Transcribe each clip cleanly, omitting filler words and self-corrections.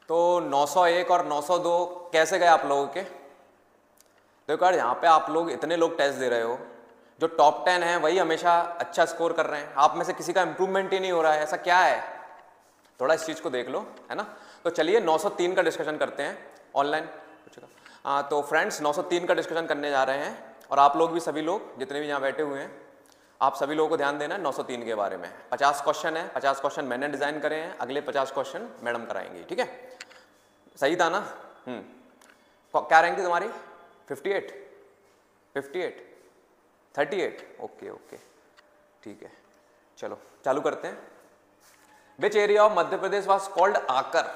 तो 901 और 902 कैसे गए आप लोगों के? देखो यार, यहाँ पे आप लोग इतने लोग टेस्ट दे रहे हो, जो टॉप 10 है वही हमेशा अच्छा स्कोर कर रहे हैं, आप में से किसी का इंप्रूवमेंट ही नहीं हो रहा है, ऐसा क्या है? थोड़ा इस चीज़ को देख लो, है ना। तो चलिए 903 का डिस्कशन करते हैं ऑनलाइन। हाँ तो फ्रेंड्स 903 का डिस्कशन करने जा रहे हैं, और आप लोग भी, सभी लोग जितने भी यहाँ बैठे हुए हैं, आप सभी लोगों को ध्यान देना है 903 के बारे में। 50 क्वेश्चन है, 50 क्वेश्चन मैंने डिजाइन करे हैं, अगले 50 क्वेश्चन मैडम कराएंगी, ठीक है? सही था ना? क्या रैंक थी तुम्हारी? 58 58 38? ओके ओके, ठीक है, चलो चालू करते हैं। Which area of Madhya Pradesh was called आकर?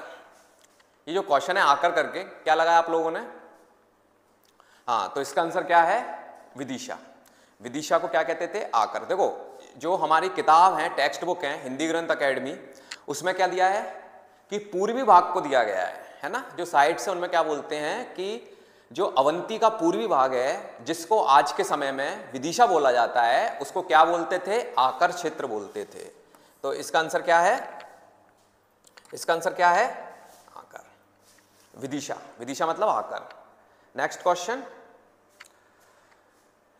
ये जो क्वेश्चन है आकर करके, क्या लगाया आप लोगों ने? हाँ, तो इसका आंसर क्या है? विदिशा। विदिशा को क्या कहते थे? आकर। देखो जो हमारी किताब है, टेक्स्ट बुक है हिंदी ग्रंथ अकेडमी, उसमें क्या दिया है कि पूर्वी भाग को दिया गया है ना। जो साइट्स है उनमें क्या बोलते हैं कि जो अवंती का पूर्वी भाग है, जिसको आज के समय में विदिशा बोला जाता है, उसको क्या बोलते थे? आकर क्षेत्र बोलते थे। तो इसका आंसर क्या है? इसका आंसर क्या है? आकर, विदिशा। विदिशा मतलब आकर। नेक्स्ट क्वेश्चन,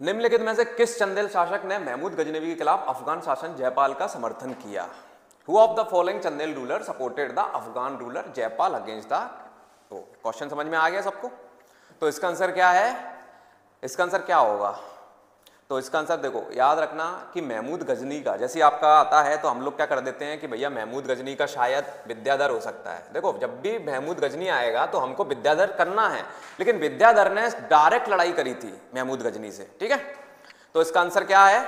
निम्नलिखित में से किस चंदेल शासक ने महमूद गजनवी के खिलाफ अफगान शासन जयपाल का समर्थन किया? Who of the following Chandel ruler supported the Afghan ruler Jaipal against the? तो क्वेश्चन समझ में आ गया सबको? तो इसका आंसर क्या है? इसका आंसर क्या होगा? तो इसका आंसर देखो, याद रखना कि महमूद गजनी का, जैसे आपका आता है तो हम लोग क्या कर देते हैं कि भैया महमूद गजनी का शायद विद्याधर हो सकता है। देखो जब भी महमूद गजनी आएगा तो हमको विद्याधर करना है, लेकिन विद्याधर ने डायरेक्ट लड़ाई करी थी महमूद गजनी से, ठीक है? तो इसका आंसर क्या है?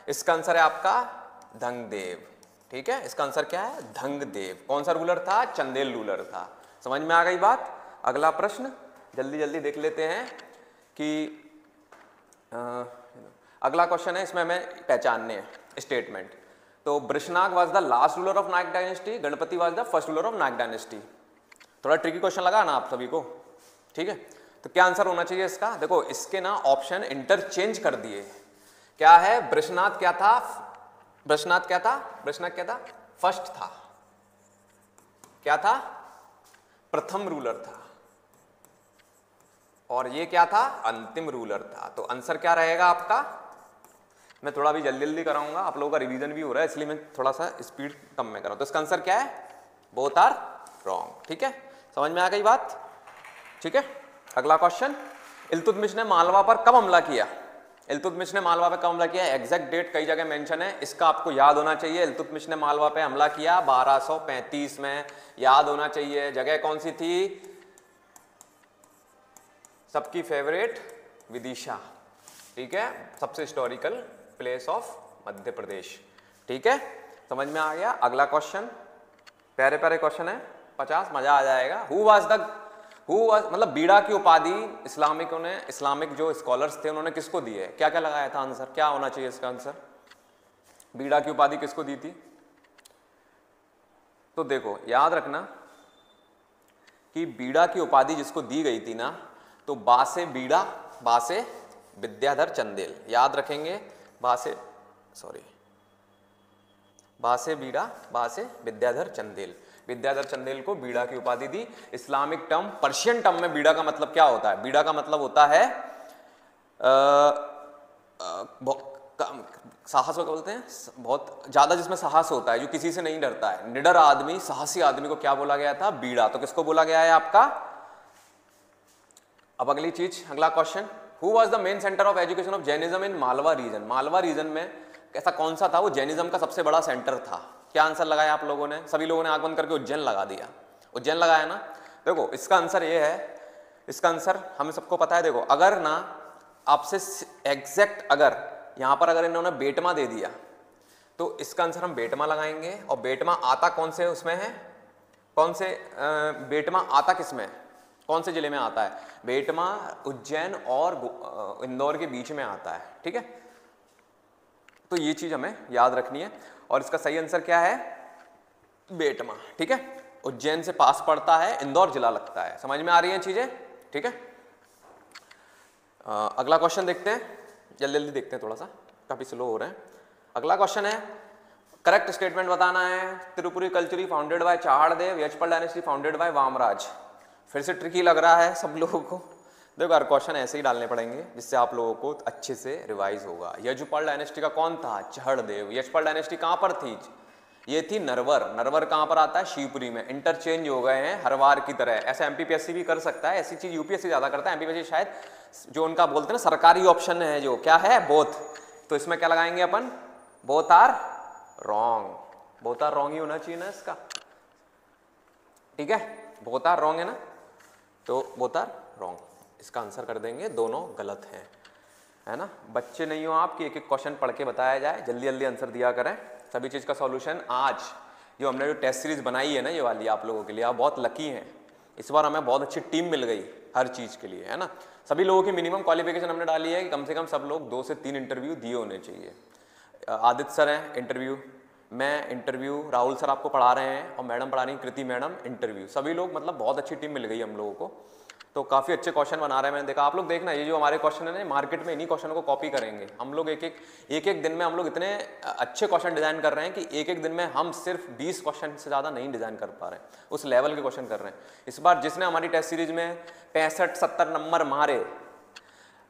इसका आंसर है आपका धंगदेव, ठीक है? इसका आंसर क्या है? धंगदेव। कौन सा रूलर था? चंदेल रूलर था। समझ में आ गई बात? अगला प्रश्न जल्दी जल्दी देख लेते हैं कि अगला क्वेश्चन है, इसमें हमें पहचानने हैं स्टेटमेंट। तो Vrishanag was the last ruler of Nayak dynasty, Ganapati was the first ruler of Nayak dynasty. थोड़ा ट्रिकी क्वेश्चन लगा ना आप सभी को, ठीक है? तो क्या आंसर होना चाहिए इसका? देखो इसके ना ऑप्शन इंटरचेंज कर दिए। क्या है? वृषनाथ क्या था? वृषनाथ क्या था? वृषनाथ क्या था? फर्स्ट था। क्या था? प्रथम रूलर था। और ये क्या था? अंतिम रूलर था। तो आंसर क्या रहेगा आपका? मैं थोड़ा भी जल्दी जल्दी कराऊंगा, आप लोगों का रिवीजन भी हो रहा है, इसलिए मैं थोड़ा सा स्पीड कम में कराऊं। तो इसका आंसर क्या है? बोथ आर रॉन्ग, ठीक है? समझ में आ गई बात? ठीक है, अगला क्वेश्चन, इल्तुतमिश ने मालवा पर कब हमला किया? इल्तुतमिश ने मालवा पर कब हमला किया? एग्जैक्ट डेट कई जगह मेंशन है, इसका आपको याद होना चाहिए। इल्तुतमिश ने मालवा पे हमला किया 1235 में, याद होना चाहिए। जगह कौन सी थी? सबकी फेवरेट विदिशा, ठीक है? सबसे हिस्टोरिकल प्लेस ऑफ मध्य प्रदेश, ठीक है? समझ में आ गया? अगला क्वेश्चन, प्यारे प्यारे क्वेश्चन है 50, मजा आ जाएगा। हु वाज मतलब बीड़ा की उपाधि इस्लामिकों ने, इस्लामिक जो स्कॉलर्स थे उन्होंने किसको दी है? क्या क्या लगाया था आंसर? क्या होना चाहिए इसका आंसर? बीड़ा की उपाधि किसको दी थी? तो देखो याद रखना कि बीड़ा की उपाधि जिसको दी गई थी ना, तो बासे बीड़ा, बासे विद्याधर चंदेल, याद रखेंगे। बासे बीड़ा, बासे विद्याधर चंदेल। विद्याधर चंदेल को बीड़ा की उपाधि दी। इस्लामिक टर्म, पर्शियन टर्म में बीड़ा का मतलब क्या होता है? बीड़ा का मतलब होता है साहस को बोलते हैं, बहुत ज्यादा जिसमें साहस होता है, जो किसी से नहीं डरता है, निडर आदमी, साहसी आदमी को क्या बोला गया था? बीड़ा। तो किसको बोला गया है आपका? अब अगली चीज, अगला question, who was the main centre of education of Jainism in Malwa region? Malwa region में ऐसा कौन सा था वो जैनिज्म का सबसे बड़ा सेंटर था? क्या आंसर लगाया आप लोगों ने? सभी लोगों ने आंख बंद करके उज्जैन लगा दिया। उज्जैन लगाया ना? देखो इसका आंसर ये है, इसका आंसर हमें सबको पता है। देखो अगर ना आपसे एग्जैक्ट, अगर यहां पर अगर इन्होंने बेटमा दे दिया तो इसका आंसर हम बेटमा लगाएंगे। और बेटमा आता कौन से उसमें है? कौन से बेटमा आता किसमें? कौन से जिले में आता है? बेटमा उज्जैन और इंदौर के बीच में आता है, ठीक है? तो ये चीज हमें याद रखनी है। और इसका सही आंसर क्या है? बेटमा, ठीक है? उज्जैन से पास पड़ता है, इंदौर जिला लगता है। समझ में आ रही हैं चीजें? ठीक है, अगला क्वेश्चन देखते हैं, जल्दी जल्दी देखते हैं, थोड़ा सा काफी स्लो हो रहे हैं। अगला क्वेश्चन है, करेक्ट स्टेटमेंट बताना है। Tripuri Kalchuri founded by Chahaddev, Yashpal dynasty founded by Vamraj. फिर से ट्रिकी लग रहा है सब लोगों को। देखो यार क्वेश्चन ऐसे ही डालने पड़ेंगे जिससे आप लोगों को अच्छे से रिवाइज होगा। यशपाल डायनेस्टी का कौन था? चहाड़देव। यशपाल डायनेस्टी कहां पर थी? ये थी नरवर। नरवर कहां पर आता है? शिवपुरी में। इंटरचेंज हो गए हैं हर बार की तरह। ऐसा एमपीपीएससी भी कर सकता है, ऐसी चीज यूपीएससी ज्यादा करता है। एमपीपीएससी शायद जो उनका बोलते हैं ना सरकारी ऑप्शन है जो क्या है, बोथ। तो इसमें क्या लगाएंगे अपन? Both are wrong. Both are wrong ही होना चाहिए ना इसका, ठीक है? बोथ आर रॉन्ग है ना, तो बोथ आर रॉन्ग इसका आंसर कर देंगे। दोनों गलत हैं, है ना? बच्चे नहीं हो आप कि एक एक क्वेश्चन पढ़ के बताया जाए, जल्दी जल्दी आंसर दिया करें। सभी चीज़ का सॉल्यूशन आज जो हमने जो टेस्ट सीरीज बनाई है ना ये वाली आप लोगों के लिए, आप बहुत लकी हैं। इस बार हमें बहुत अच्छी टीम मिल गई हर चीज़ के लिए, है ना? सभी लोगों की मिनिमम क्वालिफिकेशन हमने डाली है कि कम से कम सब लोग 2 से 3 इंटरव्यू दिए होने चाहिए। आदित्य सर हैं इंटरव्यू, मैं इंटरव्यू, राहुल सर आपको पढ़ा रहे हैं और मैडम पढ़ा रही हैं कृति मैडम इंटरव्यू। सभी लोग मतलब बहुत अच्छी टीम मिल गई हम लोगों को, तो काफ़ी अच्छे क्वेश्चन बना रहे हैं। मैंने देखा आप लोग देखना, ये जो हमारे क्वेश्चन है मार्केट में इन्हीं क्वेश्चनों को कॉपी करेंगे हम लोग। एक एक दिन में हम लोग इतने अच्छे क्वेश्चन डिजाइन कर रहे हैं कि एक एक दिन में हम सिर्फ 20 क्वेश्चन से ज़्यादा नहीं डिजाइन कर पा रहे हैं, उस लेवल के क्वेश्चन कर रहे हैं। इस बार जिसने हमारी टेस्ट सीरीज में 65-70 नंबर मारे,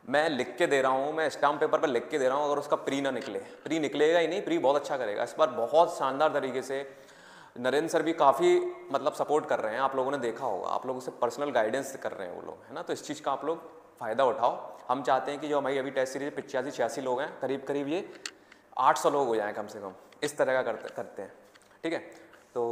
मैं लिख के दे रहा हूँ, मैं स्टाम्प पेपर पर लिख के दे रहा हूँ, अगर उसका प्री ना निकले, प्री निकलेगा ही नहीं, प्री बहुत अच्छा करेगा इस बार, बहुत शानदार तरीके से। नरेंद्र सर भी काफ़ी मतलब सपोर्ट कर रहे हैं, आप लोगों ने देखा होगा, आप लोगों से पर्सनल गाइडेंस कर रहे हैं वो लोग, है ना? तो इस चीज़ का आप लोग फ़ायदा उठाओ। हम चाहते हैं कि जो हमारी अभी टेस्ट सीरीज 85-86 लोग हैं, करीब करीब ये 800 लोग हो जाएँ कम से कम, इस तरह का करते हैं, ठीक है? तो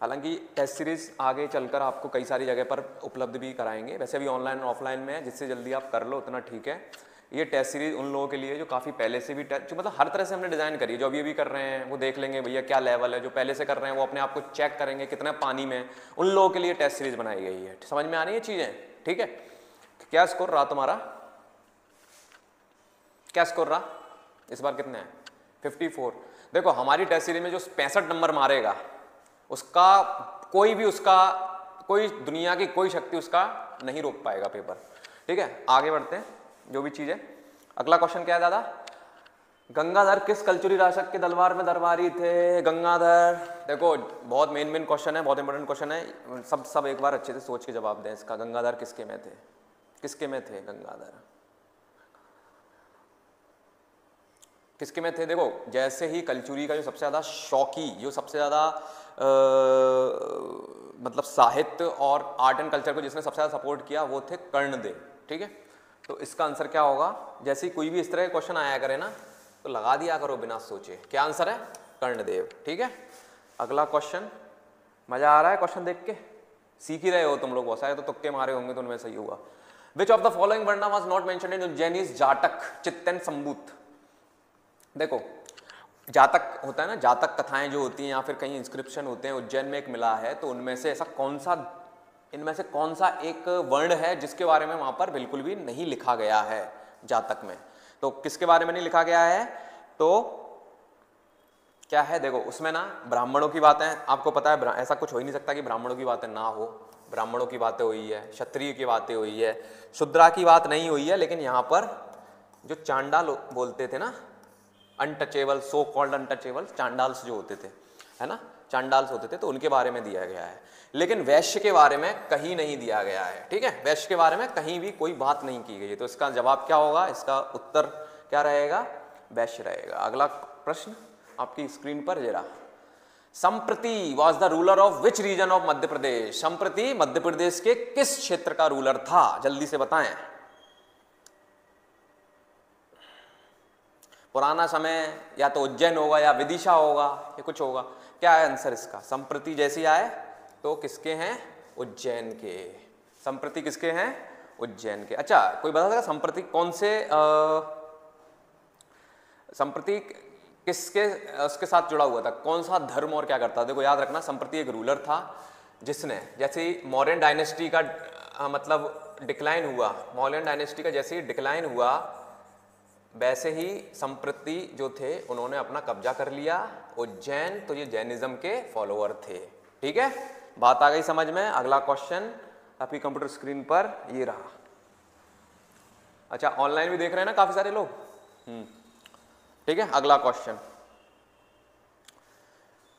हालांकि टेस्ट सीरीज आगे चलकर आपको कई सारी जगह पर उपलब्ध भी कराएंगे, वैसे भी ऑनलाइन और ऑफलाइन में है, जिससे जल्दी आप कर लो उतना ठीक है। ये टेस्ट सीरीज उन लोगों के लिए जो काफ़ी पहले से भी जो मतलब हर तरह से हमने डिज़ाइन करी है, जो अभी भी कर रहे हैं वो देख लेंगे भैया क्या लेवल है, जो पहले से कर रहे हैं वो अपने आप को चेक करेंगे कितना पानी में, उन लोगों के लिए टेस्ट सीरीज बनाई गई है। समझ में आ रही है चीज़ें, ठीक है? क्या स्कोर रहा तुम्हारा? क्या स्कोर रहा इस बार? कितने हैं? 54। देखो हमारी टेस्ट सीरीज में जो 65 नंबर मारेगा उसका कोई भी, उसका कोई दुनिया की कोई शक्ति उसका नहीं रोक पाएगा पेपर, ठीक है? आगे बढ़ते हैं, जो भी चीज़ है। अगला क्वेश्चन क्या है दादा? गंगाधर किस कल्चुरी राजक के दरबार में दरबारी थे? गंगाधर, देखो बहुत मेन क्वेश्चन है, बहुत इंपॉर्टेंट क्वेश्चन है, सब एक बार अच्छे से सोच के जवाब दें इसका। गंगाधर किसके में थे? किसके में थे गंगाधर? किसके में थे? देखो जैसे ही कल्चुरी का जो सबसे ज़्यादा शौकी, जो सबसे ज़्यादा मतलब साहित्य और आर्ट एंड कल्चर को जिसने सबसे ज़्यादा सपोर्ट किया वो थे कर्णदेव, ठीक है? तो इसका आंसर क्या होगा? जैसे ही कोई भी इस तरह का क्वेश्चन आया करे ना तो लगा दिया करो बिना सोचे। क्या आंसर है? कर्णदेव, ठीक है? अगला क्वेश्चन, मजा आ रहा है क्वेश्चन देख के? सीख ही रहे हो तुम लोग, बहुत सारे तो तुक्के मारे होंगे तो उनमें सही होगा। Which of the following varna was not mentioned in उज्जैनीज जातक चित्तन संबूत? देखो जातक होता है ना, जातक कथाएं जो होती हैं या फिर कहीं इंस्क्रिप्शन होते हैं उज्जैन में एक मिला है, तो उनमें से ऐसा कौन सा, इनमें से कौन सा एक वर्ण है जिसके बारे में वहां पर बिल्कुल भी नहीं लिखा गया है जातक में? तो किसके बारे में नहीं लिखा गया है? तो क्या है? देखो उसमें ना ब्राह्मणों की बातें, आपको पता है ऐसा कुछ हो ही नहीं सकता कि ब्राह्मणों की बातें ना हो। ब्राह्मणों की बातें हुई है, क्षत्रिय की बातें हुई है, शूद्रा की बात नहीं हुई है, लेकिन यहाँ पर जो चांडाल बोलते थे ना, अनटचेबल, सो कॉल्ड अनटचेबल चांडाल्स जो होते थे, है ना, चांडाल्स होते थे, तो उनके बारे में दिया गया है। लेकिन वैश्य के बारे में कहीं नहीं दिया गया है, ठीक है? वैश्य के बारे में कहीं भी कोई बात नहीं की गई है, तो इसका जवाब क्या होगा? इसका उत्तर क्या रहेगा? वैश्य रहेगा। अगला प्रश्न आपकी स्क्रीन पर जरा, Samprati was the ruler of which region of Madhya Pradesh? Samprati Madhya प्रदेश के किस क्षेत्र का रूलर था? जल्दी से बताएं। पुराना समय या तो उज्जैन होगा या विदिशा होगा या कुछ होगा। क्या है आंसर इसका? संप्रति जैसी आए तो किसके हैं? उज्जैन के। संप्रति किसके हैं? उज्जैन के। अच्छा कोई बता सकता संप्रति कौन से संप्रति किसके उसके साथ जुड़ा हुआ था? कौन सा धर्म और क्या करता? देखो याद रखना, संप्रति एक रूलर था जिसने, जैसे ही मौर्यन डायनेस्टी का मतलब डिक्लाइन हुआ, मौर्यन डायनेस्टी का जैसे ही डिक्लाइन हुआ वैसे ही संप्रति जो थे उन्होंने अपना कब्जा कर लिया उज्जैन, तो ये जैनिज्म के फॉलोअर थे, ठीक है? बात आ गई समझ में? अगला क्वेश्चन आपकी कंप्यूटर स्क्रीन पर ये रहा। अच्छा ऑनलाइन भी देख रहे हैं ना काफी सारे लोग, ठीक है? अगला क्वेश्चन,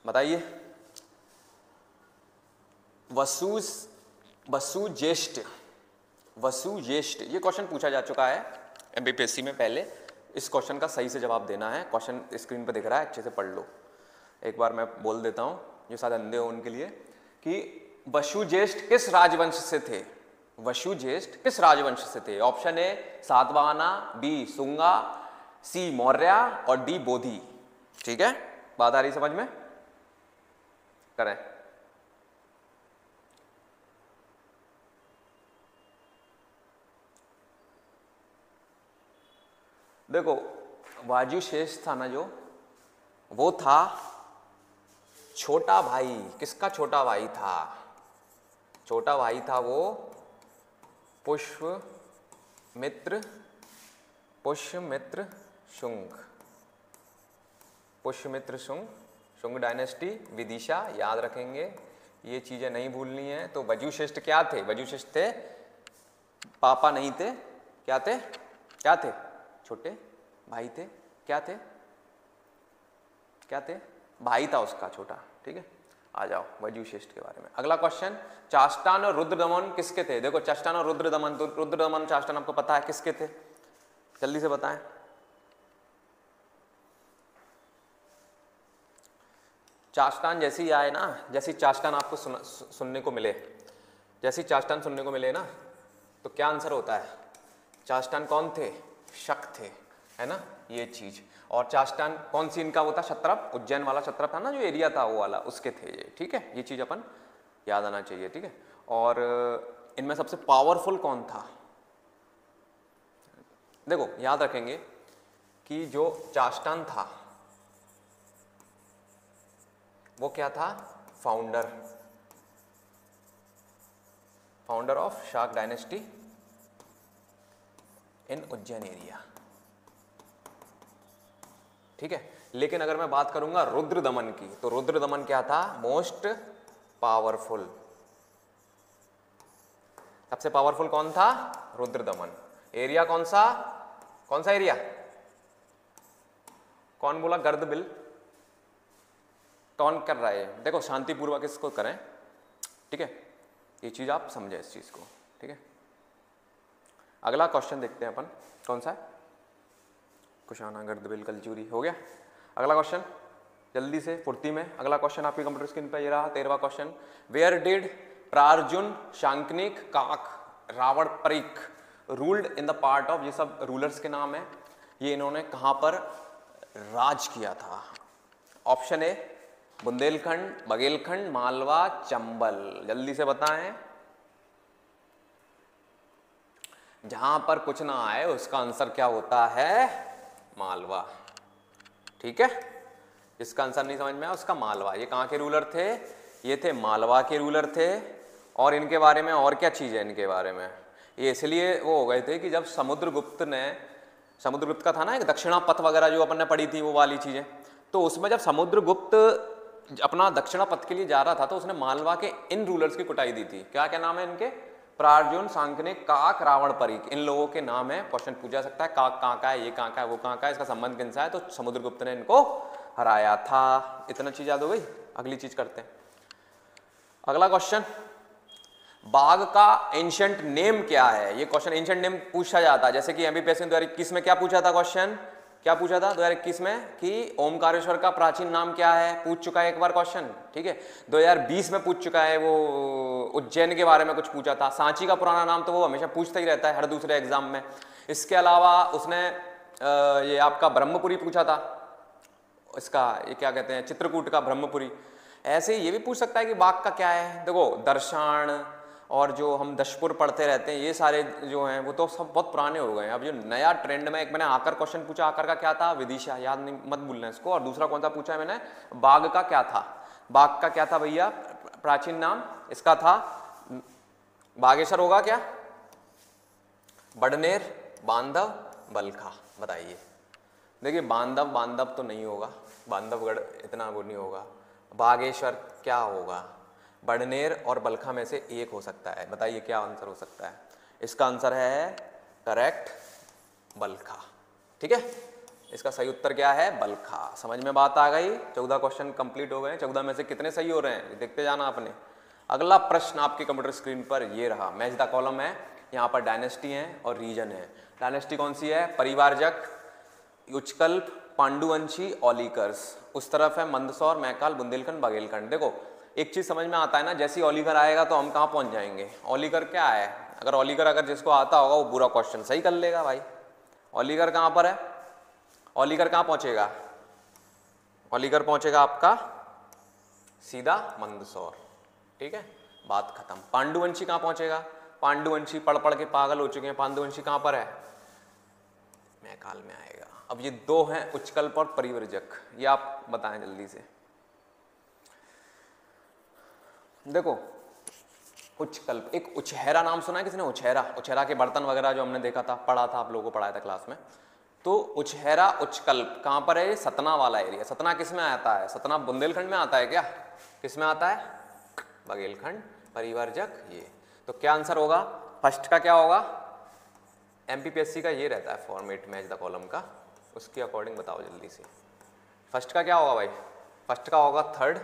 बताइए। वसुज्येष्ठ, वसुज्येष्ठ, ये क्वेश्चन पूछा जा चुका है एमपीपीएससी में पहले। इस क्वेश्चन का सही से जवाब देना है। क्वेश्चन स्क्रीन पर दिख रहा है, अच्छे से पढ़ लो। एक बार मैं बोल देता हूं जो शायद अंधे हो उनके लिए, कि वसुज्येष्ठ किस राजवंश से थे? वसुज्येष्ठ किस राजवंश से थे? Option A Satavahana, B Shunga, C Maurya और डी बोधि। ठीक है, बात आ रही समझ में? करें। देखो वाजुशेष था ना जो, वो था छोटा भाई। किसका छोटा भाई था? छोटा भाई था वो पुष्यमित्र, पुष्यमित्र शुंग, पुष्यमित्र शुंग, शुंग डायनेस्टी, विदिशा, याद रखेंगे, ये चीजें नहीं भूलनी है। तो वजुश्रेष्ठ क्या थे? वजुश्रेष्ठ थे, पापा नहीं थे, क्या थे? क्या थे? छोटे भाई थे। क्या थे? क्या थे? भाई था उसका छोटा। ठीक है, आ जाओ वजुश्रेष्ठ के बारे में। अगला क्वेश्चन, चाष्टान और रुद्रदमन किसके थे? देखो चाष्टान और रुद्रदमन, तो रुद्रदमन चाष्टान आपको पता है किसके थे? जल्दी से बताएं। चाष्टान जैसी ही आए ना, जैसी चाष्टान आपको सुनने को मिले, जैसी चाष्टान सुनने को मिले ना, तो क्या आंसर होता है? चाष्टान कौन थे? शक थे, है ना, ये चीज। और चाष्टान कौन सी इनका वो था? क्षत्रप, उज्जैन वाला क्षत्रप था ना जो एरिया था वो वाला, उसके थे ये। ठीक है, ये चीज अपन याद आना चाहिए। ठीक है, और इनमें सबसे पावरफुल कौन था? देखो याद रखेंगे कि जो चाष्टान था वो क्या था? फाउंडर, फाउंडर ऑफ शाक डायनेस्टी इन उज्जैन एरिया। ठीक है, लेकिन अगर मैं बात करूंगा रुद्रदमन की, तो रुद्रदमन क्या था? Most powerful. सबसे पावरफुल कौन था? रुद्रदमन। एरिया कौन सा? कौन सा एरिया? कौन बोला गर्दबिल? कौन कर रहा है? देखो शांतिपूर्वक इसको करें। ठीक है, ये चीज आप समझे इस चीज को। ठीक है, अगला क्वेश्चन देखते हैं अपन, कौन सा है? कुशाना, गर्दबिल, कलचूरी, हो गया। अगला क्वेश्चन जल्दी से फुर्ती में। अगला क्वेश्चन आपकी कंप्यूटर स्क्रीन पर ये रहा, 13वां question. Where did Prarjun, Sanakanik, Kaka, Ravan Parik ruled in the part of, ये सब रूलर्स के नाम है, ये इन्होंने कहां पर राज किया था? Option A Bundelkhand, Baghelkhand, Malwa, Chambal. जल्दी से बताएं। जहां पर कुछ ना आए उसका आंसर क्या होता है? मालवा। ठीक है, जिसका आंसर नहीं समझ में आया उसका मालवा। ये कहां के रूलर थे? ये थे मालवा के रूलर थे। और इनके बारे में और क्या चीज है इनके बारे में? ये इसलिए वो हो गए थे कि जब समुद्रगुप्त ने, समुद्रगुप्त का था ना एक दक्षिणा पथ वगैरह जो अपन ने पढ़ी थी वो वाली चीजें, तो उसमें जब समुद्रगुप्त अपना दक्षिणा पथ के लिए जा रहा था तो उसने मालवा के इन रूलर्स की कुटाई दी थी। क्या क्या नाम है इनके? प्रार्जुन, शांकनिक, काक, रावण परिक, इन लोगों के नाम है। क्वेश्चन पूछा सकता है काक कहाँ का है, ये कहाँ का है, वो कहाँ का है, इसका संबंध किनसा है? तो समुद्रगुप्त ने इनको हराया था। इतना चीज याद हो गई। अगली चीज करते हैं। अगला क्वेश्चन, बाघ का एंशिएंट नेम क्या है? ये क्वेश्चन एंशिएंट नेम पूछा जाता है। जैसे कि एमपीपीएससी 2021 में क्या पूछा था क्वेश्चन? क्या पूछा था 2021 में कि ओमकारेश्वर का प्राचीन नाम क्या है? पूछ चुका है एक बार क्वेश्चन। ठीक है, 2020 में पूछ चुका है, वो उज्जैन के बारे में कुछ पूछा था। सांची का पुराना नाम तो वो हमेशा पूछता ही रहता है हर दूसरे एग्जाम में। इसके अलावा उसने ये आपका ब्रह्मपुरी पूछा था, इसका ये क्या कहते हैं, चित्रकूट का ब्रह्मपुरी। ऐसे ही ये भी पूछ सकता है कि बाघ का क्या है। देखो दर्शान और जो हम दशपुर पढ़ते रहते हैं, ये सारे जो हैं वो तो सब बहुत पुराने हो गए हैं। अब जो नया ट्रेंड में, एक मैंने आकर क्वेश्चन पूछा, आकर का क्या था? विदिशा, याद नहीं मत भूलना इसको। और दूसरा कौन सा पूछा है मैंने? बाघ का क्या था? बाघ का क्या था भैया प्राचीन नाम? इसका था बागेश्वर होगा क्या? बड़नेर, बांधव, बलखा। बताइए। देखिए बांधव तो नहीं होगा, बांधवगढ़ इतना वो नहीं होगा। बागेश्वर क्या होगा? बड़नेर और बलखा में से एक हो सकता है। बताइए क्या आंसर हो सकता है? इसका आंसर है करेक्ट बलखा। ठीक है, इसका सही उत्तर क्या है? बलखा। समझ में बात आ गई? 14 क्वेश्चन कंप्लीट हो गए। 14 में से कितने सही हो रहे हैं देखते जाना आपने। अगला प्रश्न आपकी कंप्यूटर स्क्रीन पर ये रहा, मैच द कॉलम है। यहाँ पर डायनेस्टी है और रीजन है। डायनेस्टी कौन सी है? परिवारजक, उच्चकल्प, पांडुवंशी, ओलिकर्स। उस तरफ है मंदसौर, मैकाल, बुंदेलखंड, बघेलखंड। देखो एक चीज समझ में आता है ना, जैसे ओलिकर आएगा तो हम कहाँ पहुंच जाएंगे। ओलिकर क्या है? अगर ओलिकर अगर जिसको आता होगा वो पूरा क्वेश्चन सही कर लेगा भाई। ओलिकर कहाँ पर है? ओलिकर कहाँ पहुंचेगा? ओलिकर पहुंचेगा आपका सीधा मंदसौर। ठीक है, बात खत्म। पांडुवंशी कहाँ पहुंचेगा? पांडुवंशी पढ़ पढ़ के पागल हो चुके हैं। पांडुवंशी कहाँ पर है? मैकाल में आएगा। अब ये दो हैं उच्चकल्प और परिवर्जक, ये आप बताएं जल्दी से। देखो उच्चकल्प, एक उछेरा नाम सुना है किसी ने? उछेरा, उछेरा के बर्तन वगैरह जो हमने देखा था, पढ़ा था, आप लोगों को पढ़ाया था क्लास में। तो उछेरा उच्चकल्प कहाँ पर है? सतना वाला एरिया। सतना किस में आता है? सतना बुंदेलखंड में आता है क्या? किस में आता है? बघेलखंड। परिवर्जक ये। तो क्या आंसर होगा? फर्स्ट का क्या होगा? एमपीपीएससी का ये रहता है फॉर्मेट मैच द कॉलम का, उसके अकॉर्डिंग बताओ जल्दी से। फर्स्ट का क्या होगा भाई? फर्स्ट का होगा 3rd।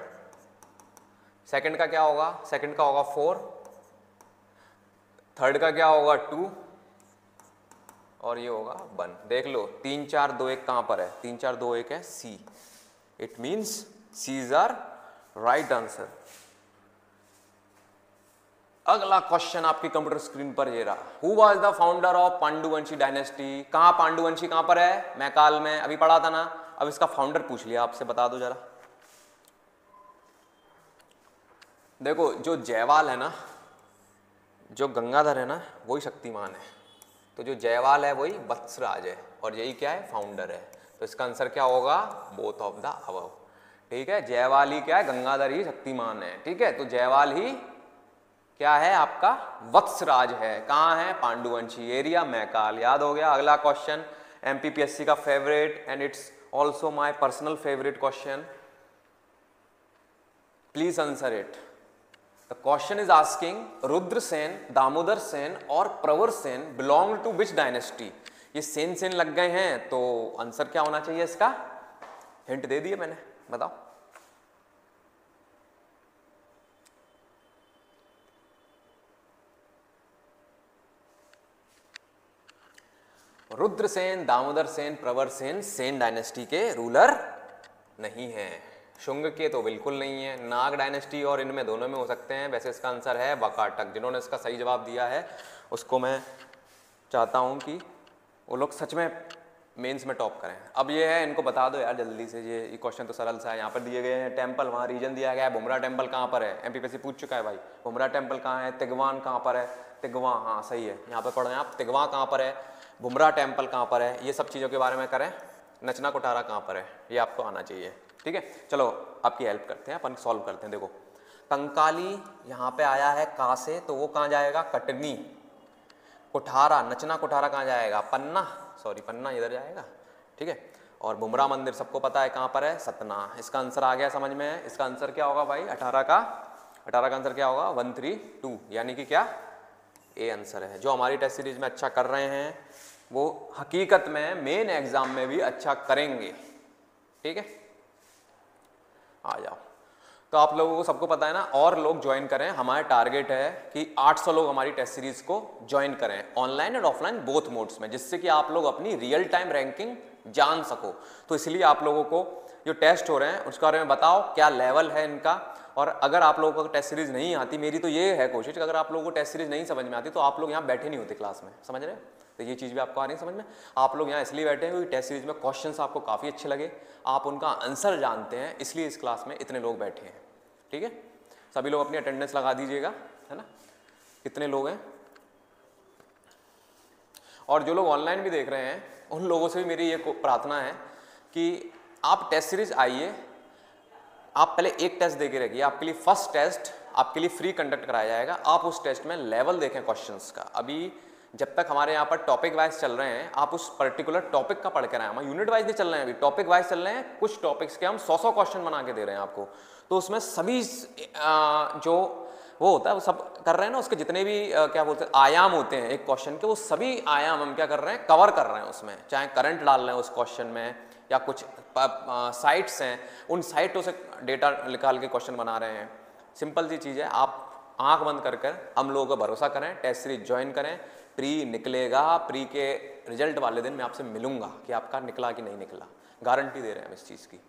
सेकंड का क्या होगा? सेकंड का होगा 4। थर्ड का क्या होगा? 2 और ये होगा 1। देख लो 3 4 2 1 कहां पर है? 3 4 2 1 है C. It means C is are right answer. अगला क्वेश्चन आपकी कंप्यूटर स्क्रीन पर ये रहा, who was the founder of Panduvanshi dynasty. कहां पांडुवंशी कहां पर है? मैकाल में, अभी पढ़ा था ना। अब इसका फाउंडर पूछ लिया आपसे, बता दो जरा। देखो जो जयवाल है ना, जो गंगाधर है ना, वही शक्तिमान है। तो जो जयवाल है वही वत्सराज है, और यही क्या है? फाउंडर है। तो इसका आंसर क्या होगा? Both of the above. ठीक है, जयवाल ही क्या है? गंगाधर ही शक्तिमान है। ठीक है, तो जयवाल ही क्या है आपका? वत्सराज है। कहां है? पांडुवंशी एरिया, मैकाल। याद हो गया। अगला क्वेश्चन एमपीपीएससी का favourite and it's also my personal favourite question. Please answer it. The question is asking Rudrasen, Damodar Sen और Pravar Sen belong to which dynasty। ये सेन सेन लग गए हैं, तो आंसर क्या होना चाहिए इसका? हिंट दे दिए मैंने, बताओ। रुद्रसेन, दामोदर सेन, प्रवर सेन सेन डायनेस्टी के रूलर नहीं है। शुंग के तो बिल्कुल नहीं है। नाग डायनेस्टी और इनमें दोनों में हो सकते हैं। वैसे इसका आंसर है वाकाटक। जिन्होंने इसका सही जवाब दिया है उसको मैं चाहता हूं कि वो लोग सच में मेंस में टॉप करें। अब ये है, इनको बता दो यार जल्दी से। ये क्वेश्चन तो सरल सा है। यहाँ पर दिए गए हैं टेम्पल, वहाँ रीजन दिया गया है। बुमरा टेम्पल कहाँ पर है? एमपीपीएससी पूछ चुका है भाई। बुमरा टेम्पल कहाँ है? तिगवान कहाँ पर है? तिगवा, हाँ सही है। यहाँ पर पढ़ रहे हैं आप। तिगवा कहाँ पर है? बुमरा टेम्पल कहाँ पर है? ये सब चीज़ों के बारे में करें। नचना कोठारा कहाँ पर है? ये आपको आना चाहिए। ठीक है, चलो आपकी हेल्प करते हैं, अपन सॉल्व करते हैं। देखो कंकाली यहाँ पे आया है का से, तो वो कहाँ जाएगा? कटनी। कोठारा, नचना कोठारा कहाँ जाएगा? पन्ना, सॉरी पन्ना इधर जाएगा। ठीक है, और बुमरा मंदिर सबको पता है कहाँ पर है? सतना। इसका आंसर आ गया समझ में। इसका आंसर क्या होगा भाई? 18 का आंसर क्या होगा? 132, यानी कि क्या? ए आंसर है। जो हमारी टेस्ट सीरीज में अच्छा कर रहे हैं वो हकीकत में मेन एग्जाम में भी अच्छा करेंगे। ठीक है, आ जाओ। तो आप लोगों को सबको पता है ना, और लोग ज्वाइन करें। हमारा टारगेट है कि 800 लोग हमारी टेस्ट सीरीज को ज्वाइन करें, ऑनलाइन और ऑफलाइन बोथ मोड्स में, जिससे कि आप लोग अपनी रियल टाइम रैंकिंग जान सको। तो इसलिए आप लोगों को जो टेस्ट हो रहे हैं उसके बारे में बताओ, क्या लेवल है इनका। और अगर आप लोगों को टेस्ट सीरीज नहीं आती, मेरी तो ये है कोशिश कि अगर आप लोगों को टेस्ट सीरीज नहीं समझ में आती तो आप लोग यहाँ बैठे नहीं होते क्लास में, समझ रहे हैं। तो ये चीज़ भी आपको आ रही है समझ में। आप लोग यहाँ इसलिए बैठे हैं क्योंकि टेस्ट सीरीज में क्वेश्चंस आपको काफ़ी अच्छे लगे, आप उनका आंसर जानते हैं, इसलिए इस क्लास में इतने लोग बैठे हैं। ठीक है, सभी लोग अपनी अटेंडेंस लगा दीजिएगा, है ना। कितने लोग हैं? और जो लोग ऑनलाइन भी देख रहे हैं उन लोगों से भी मेरी ये प्रार्थना है कि आप टेस्ट सीरीज आइए, आप पहले एक टेस्ट दे के रखिए। आपके लिए फर्स्ट टेस्ट आपके लिए फ्री कंडक्ट कराया जाएगा। आप उस टेस्ट में लेवल देखें क्वेश्चंस का। अभी जब तक हमारे यहाँ पर टॉपिक वाइज चल रहे हैं, आप उस पर्टिकुलर टॉपिक का पढ़ कर आए। हम यूनिट वाइज नहीं चल रहे हैं, अभी टॉपिक वाइज चल रहे हैं। कुछ टॉपिक्स के हम 100 क्वेश्चन बना के दे रहे हैं आपको। तो उसमें सभी जो वो होता है, वो सब कर रहे हैं ना, उसके जितने भी क्या बोलते हैं आयाम होते हैं एक क्वेश्चन के, वो सभी आयाम हम क्या कर रहे हैं, कवर कर रहे हैं उसमें। चाहे करंट डाल रहे हैं उस क्वेश्चन में, या कुछ साइट्स हैं, उन साइटों से डेटा निकाल के क्वेश्चन बना रहे हैं। सिंपल सी चीज़ है, आप आंख बंद कर हम लोगों का भरोसा करें, टेस्ट सीरीज ज्वाइन करें, प्री निकलेगा, प्री के रिजल्ट वाले दिन मैं आपसे मिलूंगा कि आपका निकला कि नहीं निकला, गारंटी दे रहे हैं हम इस चीज़ की।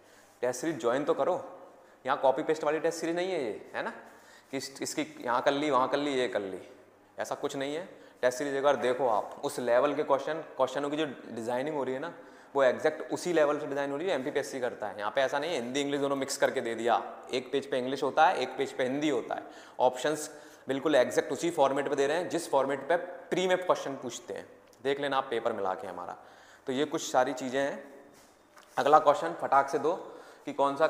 टेस्ट सीरीज ज्वाइन तो करो, यहाँ कॉपी पेस्ट वाली टेस्ट सीरीज नहीं है ये, है ना, कि इसकी यहाँ कर ली, वहाँ कर ली, ये कर ली, ऐसा कुछ नहीं है। टेस्ट सीरीज एक बार देखो आप, उस लेवल के क्वेश्चनों की जो डिज़ाइनिंग हो रही है ना, वो एग्जैक्ट उसी लेवल से डिज़ाइन हो रही है, एमपीपीएससी करता है। यहाँ पे ऐसा नहीं है हिंदी इंग्लिश दोनों मिक्स करके दे दिया, एक पेज पे इंग्लिश होता है, एक पेज पे हिंदी होता है, ऑप्शंस बिल्कुल एग्जैक्ट उसी फॉर्मेट पे दे रहे हैं जिस फॉर्मेट पे प्री में क्वेश्चन पूछते हैं। देख लेना आप पेपर मिला के हमारा। तो ये कुछ सारी चीज़ें हैं। अगला क्वेश्चन फटाक से दो कि कौन सा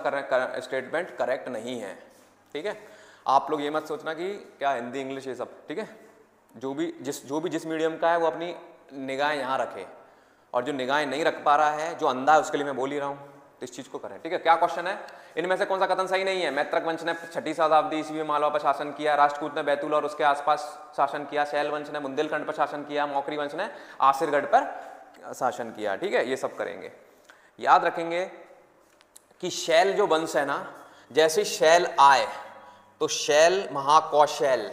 स्टेटमेंट करेक्ट नहीं है, ठीक है। आप लोग ये मत सोचना कि क्या हिंदी इंग्लिश ये सब, ठीक है। जो भी जिस मीडियम का है वो अपनी निगाहें यहाँ रखे, और जो निगाहें नहीं रख पा रहा है, जो अंधा है, उसके लिए मैं बोल ही रहा हूँ, तो इस चीज़ को करें, ठीक है। क्या क्वेश्चन है, इनमें से कौन सा कथन सही नहीं है? मैत्रक वंश ने 6ठी शताब्दी ईस्वी में मालवा पर शासन किया, राष्ट्रकूट ने बैतूल और उसके आसपास शासन किया, शैल वंश ने बुंदेलखंड पर शासन किया, मौखरी वंश ने आसिरगढ़ पर शासन किया, ठीक है। ये सब करेंगे। याद रखेंगे कि शैल जो वंश है ना, जैसे शैल आए तो शैल महाकौशल,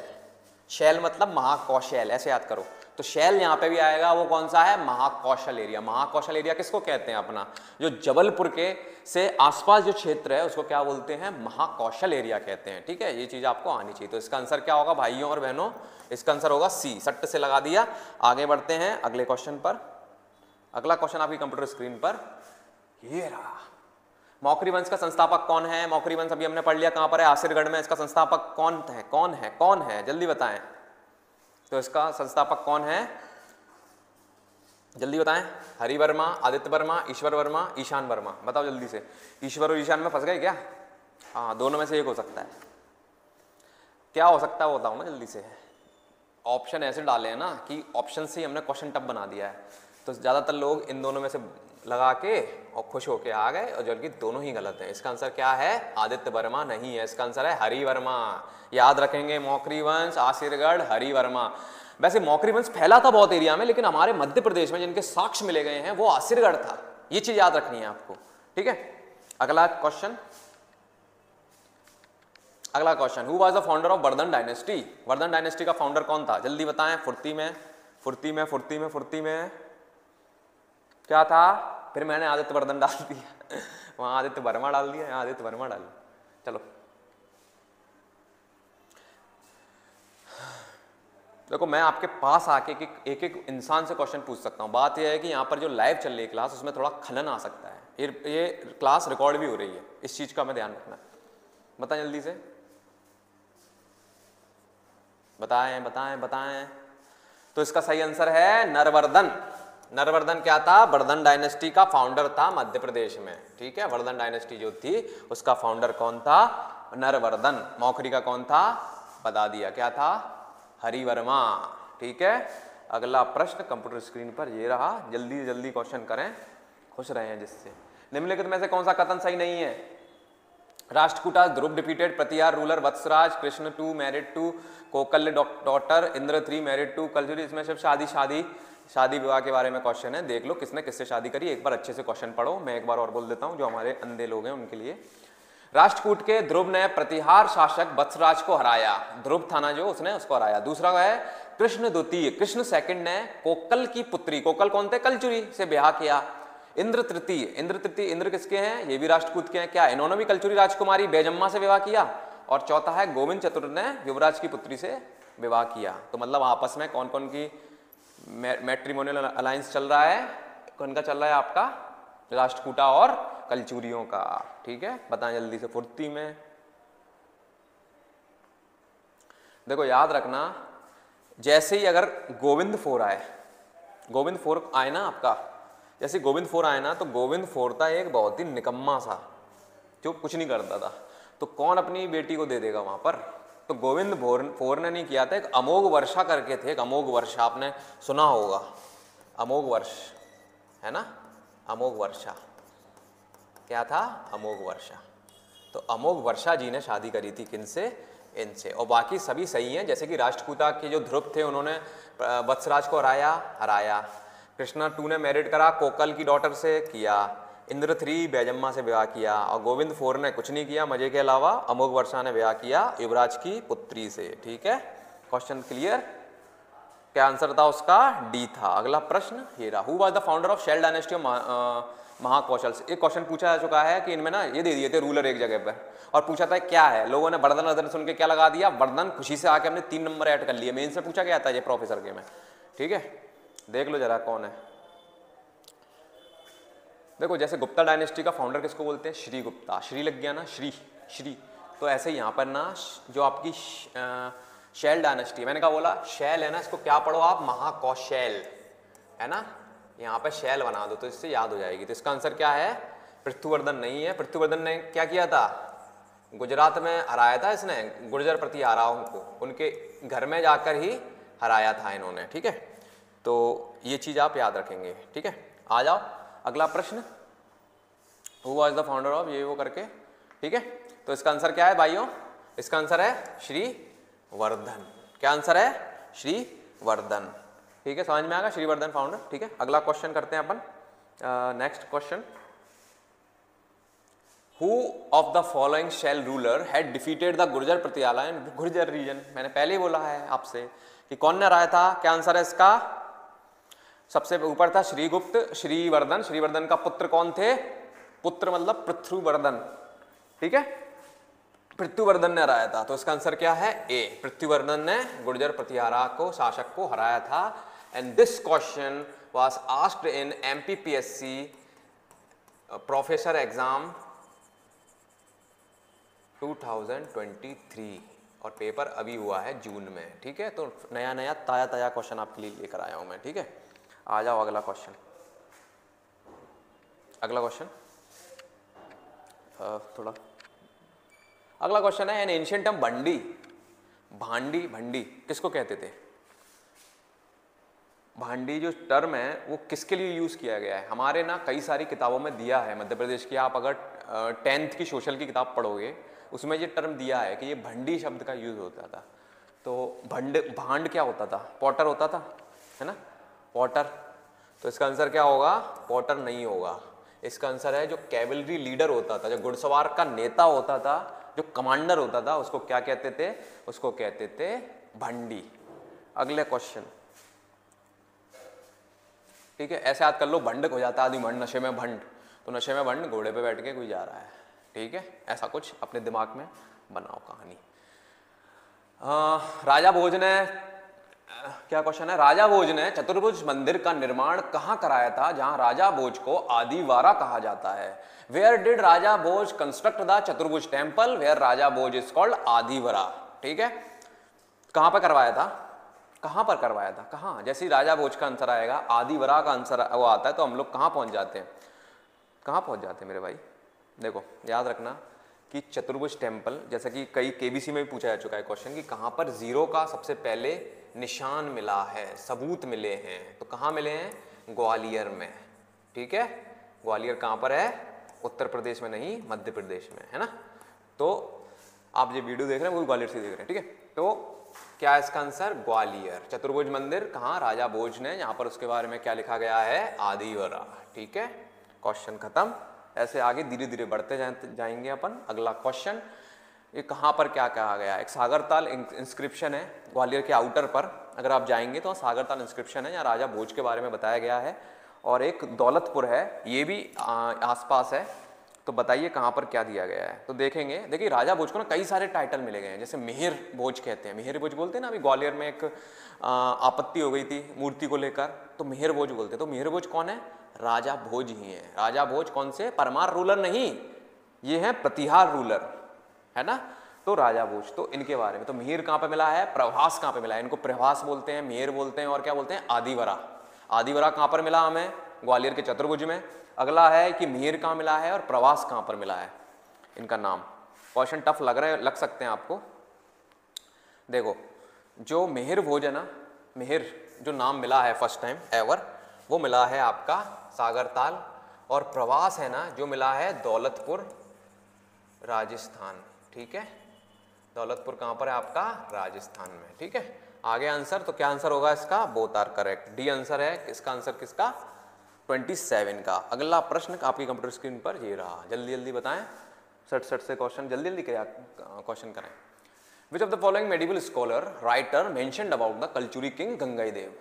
शैल मतलब महाकौशल, ऐसे याद करो। तो शैल यहाँ पे भी आएगा, वो कौन सा है? महाकौशल एरिया। महाकौशल एरिया किसको कहते हैं? अपना जो जबलपुर के से आसपास जो क्षेत्र है उसको क्या बोलते हैं? महाकौशल एरिया कहते हैं, ठीक है। ये चीज आपको आनी चाहिए। तो इसका आंसर क्या होगा भाइयों और बहनों? इसका आंसर होगा सी, सट्ट से लगा दिया। आगे बढ़ते हैं अगले क्वेश्चन पर। अगला क्वेश्चन आपकी कंप्यूटर स्क्रीन पर ये रहा। मौखरी वंश का संस्थापक कौन है? मौखरी वंश अभी हमने पढ़ लिया, कहां पर है? आसिरगढ़ में। इसका संस्थापक कौन है? कौन है? कौन है? जल्दी बताएं। तो इसका संस्थापक कौन है? जल्दी बताएं। हरि वर्मा, आदित्य वर्मा, ईश्वर वर्मा, ईशान वर्मा। बताओ जल्दी से। ईश्वर और ईशान में फंस गए क्या? हाँ, दोनों में से एक हो सकता है। क्या हो सकता है वो बताओ ना जल्दी से। ऑप्शन ऐसे डाले हैं ना कि ऑप्शन से ही हमने क्वेश्चन टफ बना दिया है, तो ज्यादातर लोग इन दोनों में से लगा के और खुश होके आ गए, और जबकि दोनों ही गलत हैं। इसका आंसर क्या है? आदित्य वर्मा नहीं है, इसका आंसर है हरि वर्मा। याद रखेंगे, मौखरी वंश, आसिरगढ़, हरि वर्मा। वैसे मौखरी वंश फैला था बहुत एरिया में, लेकिन हमारे मध्य प्रदेश में जिनके साक्ष्य मिले गए हैं वो आसिरगढ़ था। ये चीज याद रखनी है आपको, ठीक है। अगला क्वेश्चन, अगला question, who was the founder of Vardhan dynasty? Vardhan dynasty का फाउंडर कौन था? जल्दी बताएं। फुर्ती में, फुर्ती में, फुर्ती में, फुर्ती में क्या था? फिर मैंने आदित्य वर्धन डाल दिया, वहां आदित्य वर्मा डाल दिया, यहाँ आदित्य वर्मा डाल दिया। चलो देखो, मैं आपके पास आके एक एक इंसान से क्वेश्चन पूछ सकता हूँ। बात यह है कि यहाँ पर जो लाइव चल रही है क्लास, उसमें थोड़ा खलन आ सकता है। ये क्लास रिकॉर्ड भी हो रही है, इस चीज का हमें ध्यान रखना है। बताएं जल्दी से, बताएं बताएं बताएं। तो इसका सही आंसर है नरवर्धन। नरवर्धन क्या था? वर्धन डायनेस्टी का फाउंडर था मध्य प्रदेश में, ठीक है। वर्धन डायनेस्टी जो थी उसका फाउंडर कौन था? नरवर्धन। मौखरी का कौन था? बता दिया, क्या था? हरि वर्मा, ठीक है। अगला प्रश्न कंप्यूटर स्क्रीन पर ये रहा। जल्दी जल्दी क्वेश्चन करें, खुश रहे हैं जिससे। निम्नलिखित में से कौन सा कथन सही नहीं है? Rashtrakuta Dhruva defeated Pratihara ruler Vatsaraj, Krishna 2 married to Kokalya daughter, Indra 3 married to Kalachuri. इसमें सिर्फ शादी विवाह के बारे में क्वेश्चन है। देख लो किसने किससे शादी करी, एक बार अच्छे से क्वेश्चन पढ़ो। मैं एक बार और बोल देता हूं जो हमारे अंधे लोग हैं उनके लिए। राष्ट्रकूट के ध्रुव ने प्रतिहार शासक वत्सराज को हराया। ध्रुव था ना जो, उसने उसको हराया। दूसरा है कृष्ण द्वितीय, कृष्ण सेकंड ने कोकल की पुत्री, कोकल कौन थे? कलचुरी से ब्याह किया। इंद्र तृतीय, इंद्र किसके हैं? ये भी राष्ट्रकूट के हैं। क्या इन्होंने भी कलचुरी राजकुमारी बेजम्मा से विवाह किया? और चौथा है गोविंद चतुर्थ ने युवराज की पुत्री से विवाह किया। तो मतलब आपस में कौन कौन की मैट्रिमोनियल अलायंस चल रहा है? कौन का चल रहा है आपका? राष्ट्रकूटा और कलचुरियों का, ठीक है। बताएं जल्दी से। फुर्ती में देखो, याद रखना, जैसे ही अगर गोविंद 4 आए, गोविंद 4 आए ना आपका, जैसे गोविंद 4 आए ना, तो गोविंद 4 था एक बहुत ही निकम्मा सा जो कुछ नहीं करता था। तो कौन अपनी बेटी को दे देगा वहां पर? तो गोविंद 4 ने नहीं किया था। एक अमोघ वर्षा करके थे, एक अमोघ वर्षा, आपने सुना होगा, अमोघ वर्ष है ना, अमोघ वर्षा। क्या था? अमोघ वर्षा। तो अमोघ वर्षा जी ने शादी करी थी किनसे? इनसे, और बाकी सभी सही हैं। जैसे कि राष्ट्रकूटा के जो ध्रुव थे उन्होंने वत्सराज को हराया। कृष्णा 2 ने मैरिड करा कोकल की डॉटर से किया। इंद्र 3 बैजम्मा से विवाह किया, और गोविंद 4 ने कुछ नहीं किया मजे के अलावा। अमोघ वर्षा ने विवाह किया युवराज की पुत्री से। ठीक है, क्वेश्चन क्लियर। क्या आंसर था उसका? डी था। अगला प्रश्न ये रहा, who was the founder of Shail dynasty of Mahakoshal. एक क्वेश्चन पूछा जा चुका है कि इनमें ना ये दे दिए थे रूलर एक जगह पर, और पूछा था क्या है, लोगों ने वर्धन वर्धन सुन के क्या लगा दिया, वर्धन। खुशी से आके हमने 3 नंबर ऐड कर लिए। मेन से पूछा गया था ये प्रोफेसर के में। ठीक है, देख लो जरा कौन है। देखो, जैसे गुप्ता डायनेस्टी का फाउंडर किसको बोलते हैं? श्री गुप्ता। श्री लग गया ना, श्री। तो ऐसे ही यहाँ पर ना जो आपकी शैल डायनेस्टी, मैंने कहा बोला शैल है ना, इसको क्या पढ़ो आप? महाकौशल है ना, यहाँ पे शैल बना दो तो इससे याद हो जाएगी। तो इसका आंसर क्या है? पृथ्वीवर्धन नहीं है। पृथ्वीवर्धन ने क्या किया था? गुजरात में हराया था इसने गुर्जर प्रतिहाराओं को, उनके घर में जाकर ही हराया था इन्होंने। ठीक है, तो ये चीज आप याद रखेंगे। ठीक है, आ जाओ अगला प्रश्न, who was the founder of ये वो करके। ठीक है, तो इसका आंसर क्या है भाइयों? इसका आंसर है श्री वर्धन। क्या आंसर है? श्री वर्धन। ठीक है, समझ में आएगा, श्रीवर्धन फाउंडर। ठीक है, अगला क्वेश्चन करते हैं अपन। Next question, who of the following Shaila ruler had defeated the Gurjara Pratihara in Gurjara region. मैंने पहले ही बोला है आपसे कि कौन ने हराया था। क्या आंसर है इसका? सबसे ऊपर था श्रीगुप्त, श्रीवर्धन। श्रीवर्धन का पुत्र कौन थे? पुत्र मतलब पृथ्वीवर्धन। ठीक है, पृथ्वीवर्धन ने हराया था। तो इसका आंसर क्या है? ए। पृथ्वीवर्धन ने गुर्जर प्रतिहारा को, शासक को हराया था। And this question was asked in MPPSC professor exam 2023, और पेपर अभी हुआ है जून में। ठीक है, तो नया ताजा क्वेश्चन आपके लिए लेकर आया हूं मैं। ठीक है, आ जाओ अगला क्वेश्चन। अगला क्वेश्चन थोड़ा अगला क्वेश्चन है, एन एंशिएंट टर्म भंडी। भंडी किसको कहते थे? भांडी जो टर्म है वो किसके लिए यूज किया गया है? हमारे ना कई सारी किताबों में दिया है मध्य प्रदेश की। आप अगर 10th की सोशल की किताब पढ़ोगे उसमें ये टर्म दिया है कि ये भंडी शब्द का यूज होता था। तो भांड क्या होता था? पॉटर होता था, है ना, पॉटर। तो इसका आंसर क्या होगा? पॉटर नहीं होगा। इसका आंसर है जो कैवलरी लीडर होता था, जो घुड़सवार का नेता होता था, जो कमांडर होता था, उसको क्या कहते थे? उसको कहते थे भंडी। अगले क्वेश्चन। ठीक है, ऐसे याद कर लो, भंड हो जाता है आदमी, भंड नशे में भंड। तो नशे में भंड घोड़े पे बैठ के कोई जा रहा है। ठीक है, ऐसा कुछ अपने दिमाग में बनाओ कहानी। राजा भोज ने क्या क्वेश्चन है? राजा भोज ने चतुर्भुज मंदिर का निर्माण कहाँ कराया था जहां राजा भोज को आदिवारा कहा जाता है? Where did Raja Bhoj construct the Chaturbhuj temple where Raja Bhoj is called Adivara? ठीक है, कहां पर करवाया था? कहां पर करवाया था? कहां? जैसे ही राजा भोज का आंसर आएगा, आदिवारा का आंसर वो आता है, तो हम लोग कहां पहुंच जाते हैं? कहां पहुंच जाते हैं मेरे भाई? देखो याद रखना कि चतुर्भुज टेम्पल, जैसा कि कई केबीसी में भी पूछा जा चुका है क्वेश्चन कि कहां पर जीरो का सबसे पहले निशान मिला है, सबूत मिले हैं। तो कहां मिले हैं? ग्वालियर में। ठीक है, ग्वालियर कहां पर है? उत्तर प्रदेश में नहीं, मध्य प्रदेश में, है ना। तो आप जो वीडियो देख रहे हैं वो ग्वालियर से देख रहे हैं। ठीक है, तो क्या है इसका आंसर? ग्वालियर। चतुर्भुज मंदिर कहाँ? राजा भोज ने। यहाँ पर उसके बारे में क्या लिखा गया है? आदिवारा। ठीक है, क्वेश्चन खत्म। ऐसे आगे धीरे धीरे बढ़ते जाएंगे अपन। अगला क्वेश्चन, ये कहाँ पर क्या कहा गया है? एक सागरताल इंस्क्रिप्शन है ग्वालियर के आउटर पर, अगर आप जाएंगे तो सागरताल इंस्क्रिप्शन है, यहाँ राजा भोज के बारे में बताया गया है। और एक दौलतपुर है, ये भी आसपास है। तो बताइए कहाँ पर क्या दिया गया है? तो देखेंगे, देखिए राजा भोज को ना कई सारे टाइटल मिले गए हैं, जैसे मिहिर भोज कहते हैं। मिहिर भोज बोलते हैं ना, अभी ग्वालियर में एक आपत्ति हो गई थी मूर्ति को लेकर, तो मिहिर भोज बोलते हैं। तो मिहिर भोज कौन है? राजा भोज ही है। राजा भोज कौन से? परमार रूलर नहीं, ये है प्रतिहार रूलर, है ना। तो राजा भोज, तो इनके बारे में। तो मिहिर कहाँ पे मिला है? प्रभास कहाँ पे मिला है? इनको प्रभास बोलते हैं, मिहिर बोलते हैं, और क्या बोलते हैं? आदिवारा। आदिवारा कहाँ पर मिला हमें? ग्वालियर के चतुर्भुज में। अगला है कि मिहिर कहाँ मिला है और प्रवास कहाँ पर मिला है, इनका नाम। क्वेश्चन टफ लग सकते हैं आपको। देखो, जो मिहिर भोज है ना, मिहिर जो नाम मिला है फर्स्ट टाइम एवर, वो मिला है आपका सागरताल। और प्रवास है ना, जो मिला है दौलतपुर राजस्थान। ठीक है, दौलतपुर कहाँ पर है आपका? राजस्थान में। ठीक है, आगे आंसर, तो क्या आंसर होगा इसका? Both are correct, D answer है। इसका आंसर किसका? 27 का। अगला प्रश्न आपकी कंप्यूटर स्क्रीन पर ये रहा, जल्दी जल्दी बताएं, 60 से क्वेश्चन जल्दी जल्दी क्वेश्चन करें। Which of the following medieval scholar writer mentioned about the Kalchuri king Gangeyadev?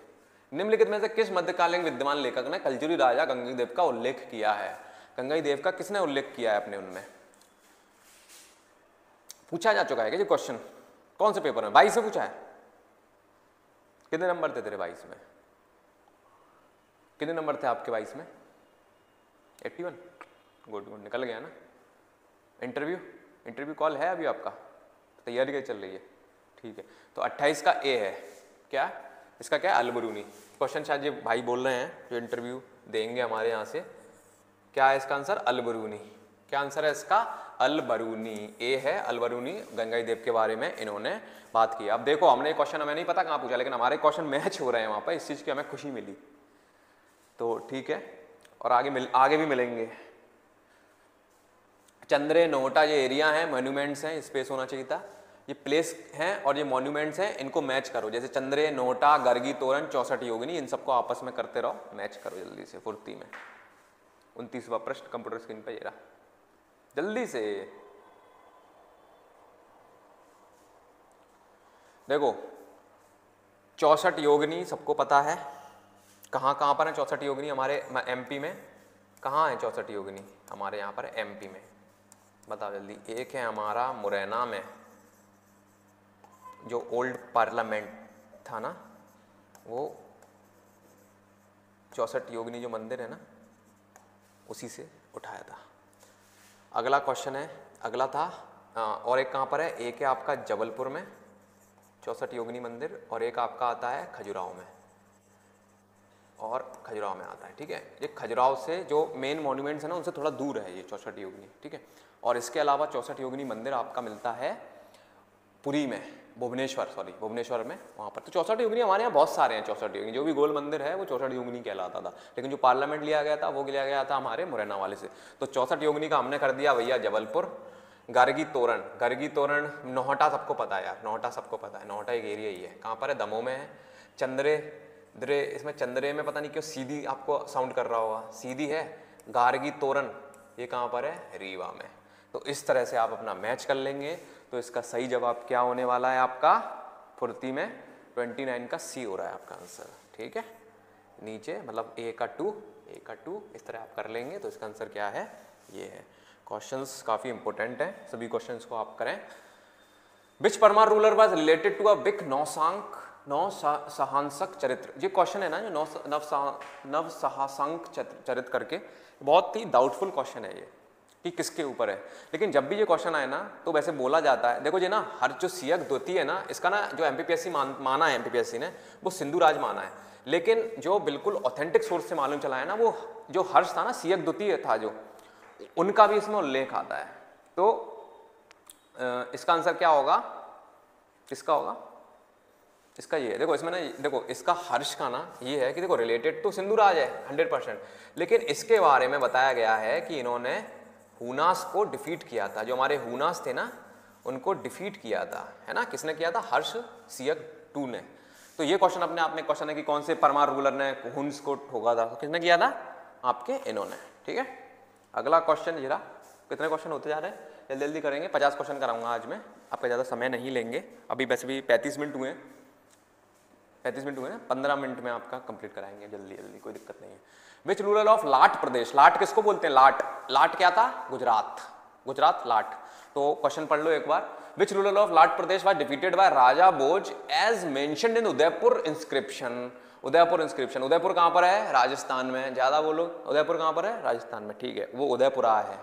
निम्नलिखित में से किस मध्यकालीन विद्यमान लेखक ने कलचुरी राजा गंगईदेव का उल्लेख किया है? गंगईदेव का किसने उल्लेख किया है अपने उनमें? पूछा जा चुका है क्या क्वेश्चन? कौन से पेपर में? 22 में पूछा है। कितने नंबर थे तेरे 22 में? कितने नंबर थे आपके 22 में? 81। गुड गुड, निकल गया ना। इंटरव्यू कॉल है अभी आपका? तैयारी कैसे चल रही है? ठीक है, तो 28 का ए है क्या? इसका क्या है? अलबरूनी। क्वेश्चन शायद ये भाई बोल रहे हैं जो इंटरव्यू देंगे हमारे यहाँ से। क्या है इसका आंसर? अलबरूनी। क्या आंसर है इसका? अलबरूनी। ए है अलबरूनी, गंगईदेव के बारे में इन्होंने बात की। अब देखो, हमने क्वेश्चन हमें नहीं पता कहाँ पूछा, लेकिन हमारे क्वेश्चन मैच हो रहे हैं वहाँ पर, इस चीज़ की हमें खुशी मिली। तो ठीक है, और आगे भी मिलेंगे। चंद्रे नोहटा ये एरिया है, मॉन्यूमेंट्स हैं, स्पेस होना चाहिए था। ये प्लेस हैं और ये मॉन्यूमेंट्स हैं, इनको मैच करो। जैसे चंद्रे नोहटा, गर्गी तोरण, 64 योगिनी, इन सबको आपस में करते रहो, मैच करो जल्दी से फुर्ती में। 29वां प्रश्न कंप्यूटर स्क्रीन पर ये रहा, जल्दी से देखो। 64 योगिनी सबको पता है, कहाँ पर है 64 योगिनी हमारे एमपी में? कहाँ है 64 योगिनी? हमारे यहाँ पर एमपी में, बताओ जल्दी। एक है हमारा मुरैना में, जो ओल्ड पार्लियामेंट था ना, वो 64 योगिनी जो मंदिर है ना, उसी से उठाया था। अगला क्वेश्चन है, अगला था और एक कहाँ पर है? एक है आपका जबलपुर में 64 योगिनी मंदिर, और एक आपका आता है खजुराहो में, और खजुराहो में आता है। ठीक है, ये खजुराहो से जो मेन मॉन्यूमेंट्स है ना, उनसे थोड़ा दूर है ये 64 योगिनी। ठीक है, और इसके अलावा 64 योगिनी मंदिर आपका मिलता है पुरी में, भुवनेश्वर में, वहाँ पर। तो 64 योगिनी हमारे यहाँ बहुत सारे हैं। 64 योगिनी, जो भी गोल मंदिर है वो 64 योगिनी कहलाता था, लेकिन जो पार्लियामेंट लिया गया था वो लिया गया था हमारे मुरैना वाले से। तो 64 योगिनी का हमने कर दिया भैया जबलपुर। गर्गी तोरण नोहटा सबको पता है यार, नोहटा सबको पता है, नोहटा एक एरिया ही है। कहाँ पर है? दमोह में है। चंद्रे, इसमें चंद्रे में पता नहीं क्यों सीधी आपको साउंड कर रहा होगा, सीधी है। गार्गी तोरण ये कहाँ पर है? रीवा में। तो इस तरह से आप अपना मैच कर लेंगे। तो इसका सही जवाब क्या होने वाला है आपका? फुर्ती में 29 का सी हो रहा है आपका आंसर। ठीक है, नीचे मतलब ए का 2 इस तरह आप कर लेंगे। तो इसका आंसर क्या है? ये है। क्वेश्चंस काफ़ी इंपॉर्टेंट हैं, सभी क्वेश्चंस को आप करें। Which Parmar ruler was related to a big Navsahasank Charit? ये क्वेश्चन है ना, जो नवसहांसक चरित्र करके, बहुत ही डाउटफुल क्वेश्चन है ये कि किसके ऊपर है। लेकिन जब भी ये क्वेश्चन आए ना, तो वैसे बोला जाता है, देखो जी ना, हर जो सियक द्वितीय है ना, इसका ना जो एमपीपीएससी माना है, एमपीपीएससी ने वो सिंधु राज माना है। लेकिन जो बिल्कुल ऑथेंटिक सोर्स से मालूम चला है ना, वो जो हर्ष था ना, सियक द्वितीय था जो, उनका भी इसमें उल्लेख आता है। तो इसका आंसर क्या होगा? किसका होगा? इसका ये है। देखो इसमें ना, देखो इसका हर्ष का ना ये है कि देखो रिलेटेड तो सिंधु राज है 100%, लेकिन इसके बारे में बताया गया है कि इन्होंने हुनास को डिफीट किया था। जो हमारे हुनास थे ना, उनको डिफीट किया था, है ना। किसने किया था? हर्ष सियक 2 ने। तो ये क्वेश्चन अपने आप में क्वेश्चन है कि कौन से परमार रूलर ने हुन्स को ठोका था? तो किसने किया था? आपके इन्होंने। ठीक है, अगला क्वेश्चन जरा, कितने क्वेश्चन होते जा रहे हैं? जल्दी जल्दी करेंगे, 50 क्वेश्चन कराऊंगा आज मैं, आपका ज़्यादा समय नहीं लेंगे। अभी वैसे भी 35 मिनट हुए हैं, 15 मिनट में आपका कंप्लीट कराएंगे जल्दी जल्दी, कोई दिक्कत नहीं है। विच रूरल ऑफ लाट प्रदेश? लाट किसको बोलते हैं? लाट क्या था? गुजरात लाट। तो क्वेश्चन पढ़ लो एक बार। Which rural of Lat Pradesh was defeated by Raja Bhoj as mentioned in Udaipur inscription? Udaipur कहाँ पर है? राजस्थान में। ज्यादा बोलो, उदयपुर कहाँ पर है? राजस्थान में। ठीक है, वो उदयपुरा है,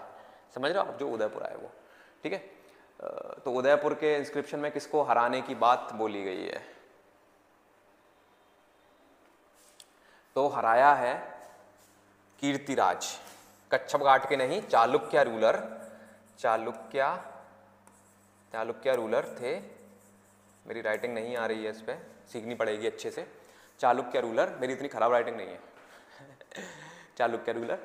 समझ रहे हो आप? जो उदयपुरा है वो। ठीक है, तो उदयपुर के इंस्क्रिप्शन में किसको हराने की बात बोली गई है? तो हराया है कीर्तिराज, कच्छप घाट के नहीं, चालुक्य रूलर थे। मेरी राइटिंग नहीं आ रही है, इस पर सीखनी पड़ेगी अच्छे से। चालुक्य रूलर, मेरी इतनी खराब राइटिंग नहीं है। चालुक्य रूलर।